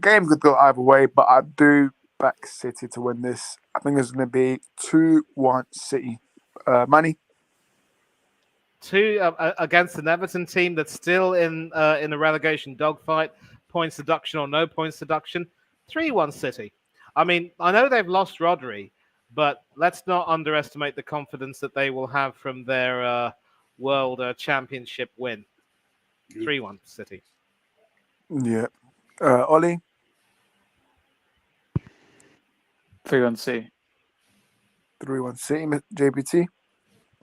game could go either way, but I do back City to win this. I think it's going to be 2-1 City. Manny? 2 against an Everton team that's still in a relegation dogfight, points deduction or no points deduction. 3-1 City. I mean, I know they've lost Rodri, but let's not underestimate the confidence that they will have from their World Championship win. 3-1 City. Yeah. Ollie? 3-1 City. 3-1 City. JBT?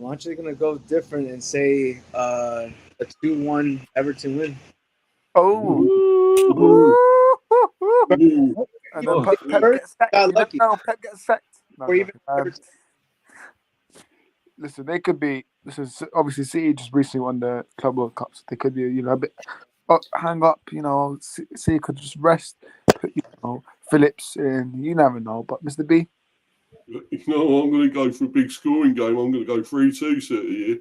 I'm actually gonna go different and say a 2-1 Everton win. Oh. Ooh. Ooh. Ooh. And then Even Oh, Pep Spurs gets sacked. got You never lucky, know. Pep gets sacked. No, or I'm even joking. Everton. Listen, they could be. Listen, obviously, City just recently won the Club World Cup, so they could be, a bit hang up. City could just rest. Put Phillips in. You never know. But Mr. B, I'm going to go for a big scoring game. I'm going to go 3-2 City here.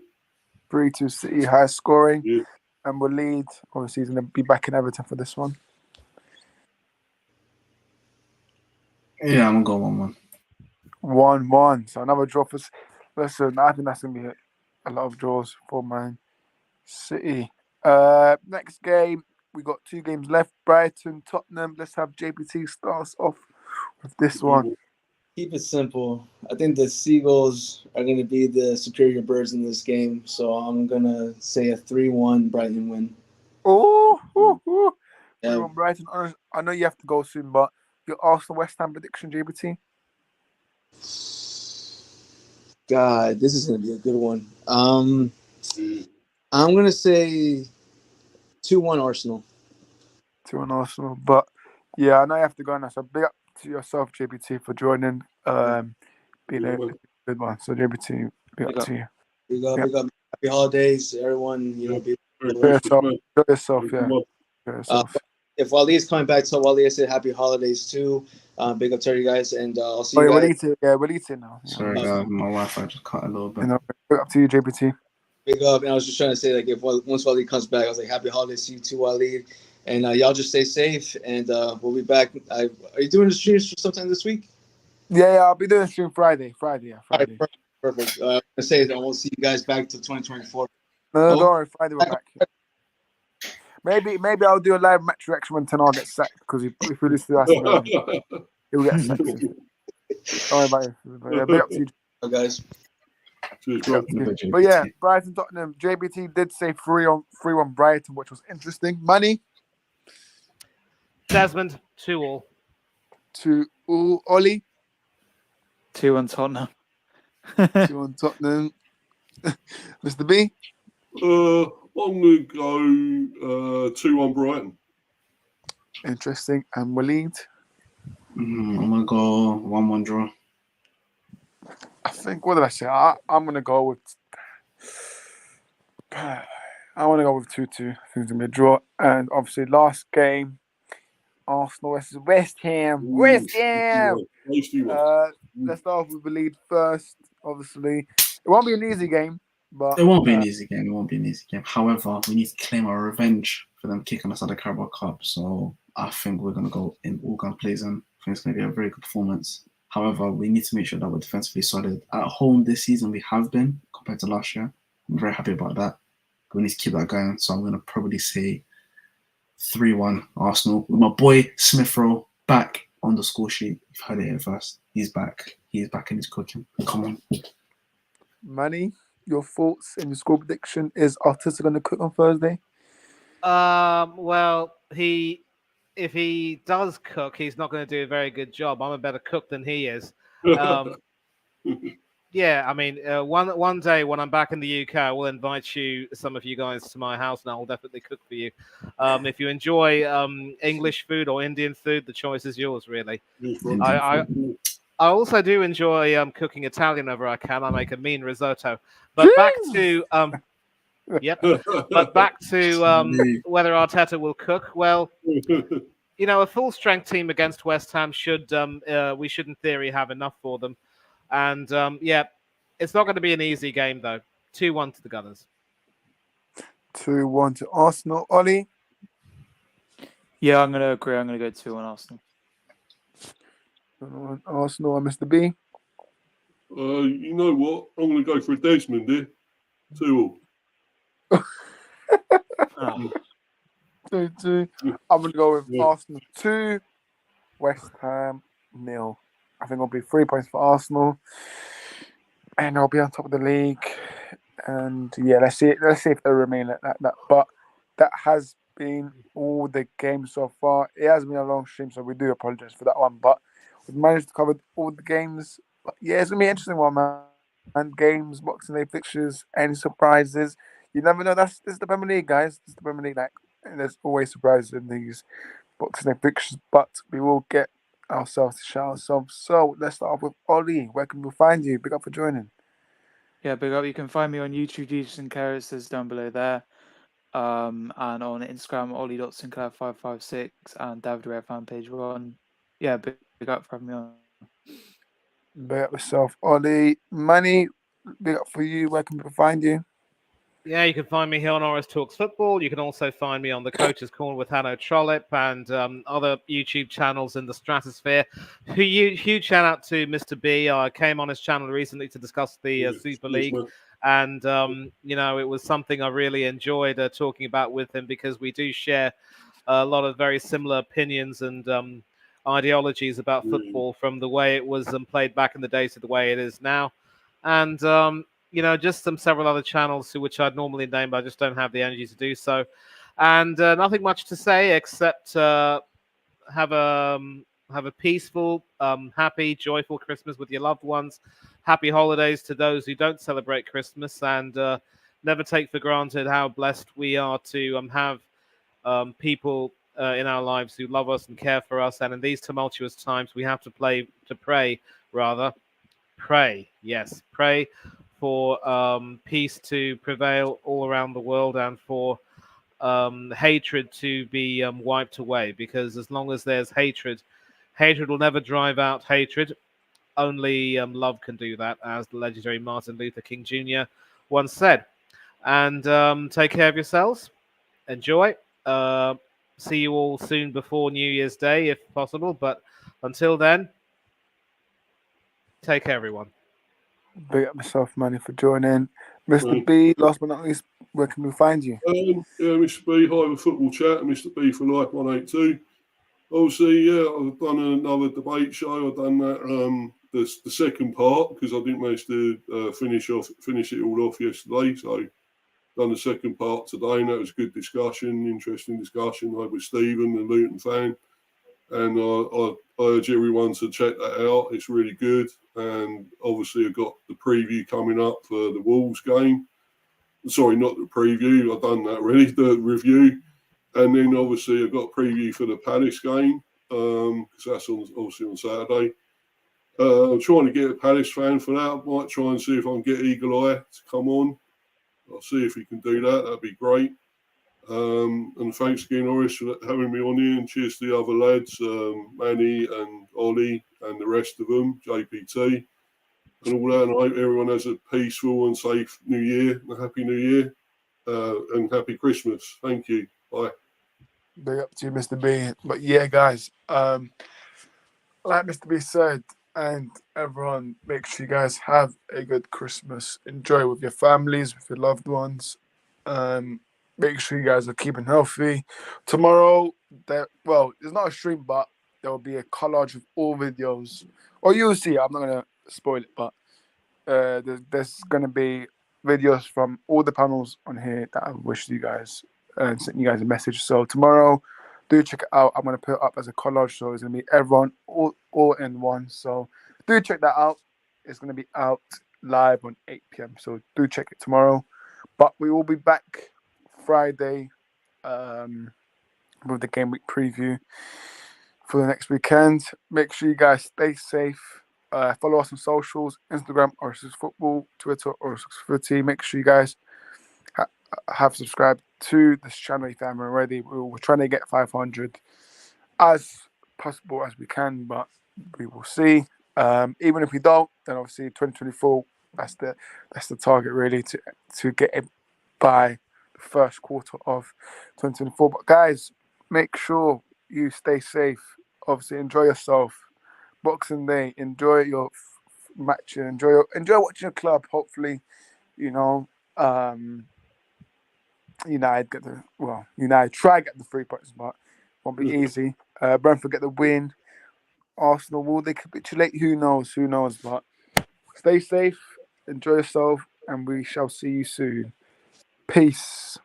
3-2 City, high scoring, Yeah. and we'll lead. Obviously, he's going to be back in Everton for this one. Yeah, I'm gonna go 1-1. 1-1. So another draw for. Listen, I think that's going to be a lot of draws for Man City. Next game, we got 2 games left. Brighton, Tottenham. Let's have JPT start us off with this one. Keep it simple. I think the Seagulls are going to be the superior birds in this game, so I'm going to say a 3-1 Brighton win. Oh, 3-1 Yeah. Brighton. I know you have to go soon, but your Arsenal West Ham prediction, JPT? God, this is going to be a good one. I'm going to say 2-1 Arsenal. 2-1 Arsenal. But yeah, I know you have to go now. So big up to yourself, JPT, for joining. Being a good one. So JPT, big up to you. Big up. Happy holidays, everyone. Be Enjoy yourself, yeah. Enjoy yourself. If Wally is coming back, tell Wally I said happy holidays too. Big up to you guys, and I'll see you guys. We'll eat it now. Sorry, guys, my Wi-Fi just cut a little bit. Big up to you, JPT. Big up, and I was just trying to say, like, once Wally comes back, I was like, happy holidays to you too, Wally, and y'all just stay safe, and we'll be back. Are you doing the streams sometime this week? Yeah, I'll be doing stream Friday. Friday. Right, perfect. I'm gonna say I won't see you guys back till 2024. No, don't worry. Friday we're back. Maybe I'll do a live match reaction when Tanar gets sacked because if we lose to Aston Villa, he'll get sacked. Don't worry about it. Big up to you, guys. But yeah, Brighton Tottenham. JBT did say 3-1 Brighton, which was interesting. Money. Desmond 2-2. 2-2 Ollie. 2-1 Tottenham. 2-1 Tottenham. Mr. B. I'm going to go 2-1 Brighton. Interesting. And Waleed. I'm going to go 1-1 draw. I think, what did I say? I'm going to go with 2-2. I think it's going to be a draw. And obviously, last game, Arsenal versus West Ham. West Ham! Let's start off with the lead first, obviously. It won't be an easy game. But it won't be an easy game. However, we need to claim our revenge for them kicking us out of the Carabao Cup. So I think we're going to go in all gun blazing. I think it's going to be a very good performance. However, we need to make sure that we're defensively solid. At home this season, we have been compared to last year. I'm very happy about that. But we need to keep that going. So I'm going to probably say 3-1 Arsenal. With my boy Smith Rowe back on the score sheet. You've heard it here first. He's back. He's back and he's cooking. Come on. Manny, your thoughts and your score prediction, is Arteta going to cook on Thursday? Well, if he does cook, he's not going to do a very good job. I'm a better cook than he is. Yeah, I mean, one day when I'm back in the UK, I will invite some of you guys to my house, and I will definitely cook for you. If you enjoy English food or Indian food, the choice is yours, really. I also do enjoy cooking Italian whenever I can. I make a mean risotto. But back to But back to whether Arteta will cook. Well, a full strength team against West Ham we should in theory have enough for them. And it's not going to be an easy game though. 2-1 to the Gunners. 2-1 to Arsenal. Ollie? Yeah, I'm going to agree. I'm going to go 2-1 Arsenal. Arsenal and Mr. B? You know what? I'm going to go for a Desmond here. 2-2. 2-2. I'm going to go with Arsenal 2, West Ham 0. I think it'll be 3 points for Arsenal. And they'll be on top of the league. And yeah, let's see if they remain like that. But that has been all the games so far. It has been a long stream, so we do apologize for that one. But we've managed to cover all the games. But yeah, it's going to be an interesting one, man. and games, Boxing Day fixtures, any surprises. You never know. This is the Premier League, guys. This is the Premier League. Like, and there's always surprises in these Boxing Day fixtures, but we will get ourselves to shout ourselves. So let's start off with Ollie. Where can we find you? Big up for joining. Yeah, big up. You can find me on YouTube, Jesus and Carrots, is down below there. And on Instagram, Ollie.Sinclair556 and David Red fan page 1. Yeah, big up for having me on. Big up yourself, Ollie. Money, big up for you. Where can people find you? Yeah, you can find me here on Oris Talks Football. You can also find me on the Coach's Corner with Hanno Trollope and other YouTube channels in the stratosphere. Huge shout out to Mr. B. I came on his channel recently to discuss the Super League. And, it was something I really enjoyed talking about with him because we do share a lot of very similar opinions and ideologies about football from the way it was played back in the day to the way it is now. And, just several other channels which I'd normally name, but I just don't have the energy to do so. And nothing much to say except have a peaceful, happy, joyful Christmas with your loved ones. Happy holidays to those who don't celebrate Christmas, and never take for granted how blessed we are to have people in our lives who love us and care for us. And in these tumultuous times, we have to pray for peace to prevail all around the world and for hatred to be wiped away. Because as long as there's hatred will never drive out hatred. Only love can do that, as the legendary Martin Luther King Jr. once said. And take care of yourselves. Enjoy. See you all soon before New Year's Day, if possible. But until then, take care, everyone. Big up myself, Money, for joining. Mr. B, last but not least, where can we find you? Mr. B, Hive Football Chat, and Mr. B for Life 182. Obviously, I've done another debate show. I've done that the second part because I didn't manage to finish it all off yesterday. So done the second part today, and that was a good discussion, interesting discussion with Stephen, the Luton fan. And I urge everyone to check that out. It's really good. And obviously, I've got the preview coming up for the Wolves game. Sorry, not the preview. I've done that really, the review. And then obviously, I've got a preview for the Palace game because that's obviously on Saturday. I'm trying to get a Palace fan for that. I might try and see if I can get Eagle Eye to come on. I'll see if he can do that. That'd be great. And thanks again, Oris, for having me on here. And cheers to the other lads, Manny and Ollie and the rest of them, JPT, and all that. And I hope everyone has a peaceful and safe New Year, and a happy New Year, and happy Christmas. Thank you. Bye. Big up to you, Mr. B. But yeah, guys, like Mr. B said, and everyone, make sure you guys have a good Christmas. Enjoy with your families, with your loved ones. Make sure you guys are keeping healthy. Tomorrow, there's not a stream, but there will be a collage of all videos. Or you'll see, I'm not going to spoil it, but there's going to be videos from all the panels on here that I wish you guys and sent you guys a message. So tomorrow, do check it out. I'm going to put it up as a collage, so it's going to be everyone all in one. So do check that out. It's going to be out live on 8 p.m. So do check it tomorrow. But we will be back Friday with the game week preview for the next weekend. Make sure you guys stay safe. Follow us on socials, Instagram, Oris Football, Twitter, Oris Footy. Make sure you guys have subscribed to this channel if you haven't already. We're trying to get 500 as possible as we can, but we will see. Even if we don't, then obviously 2024, that's the target really to get it by the first quarter of 2024. But guys, make sure you stay safe. Obviously, enjoy yourself. Boxing Day, enjoy your match, enjoy watching your club. Hopefully, United try to get the 3 points, but won't be easy. Brentford get the win. Arsenal, will they capitulate? Who knows? But stay safe, enjoy yourself, and we shall see you soon. Peace.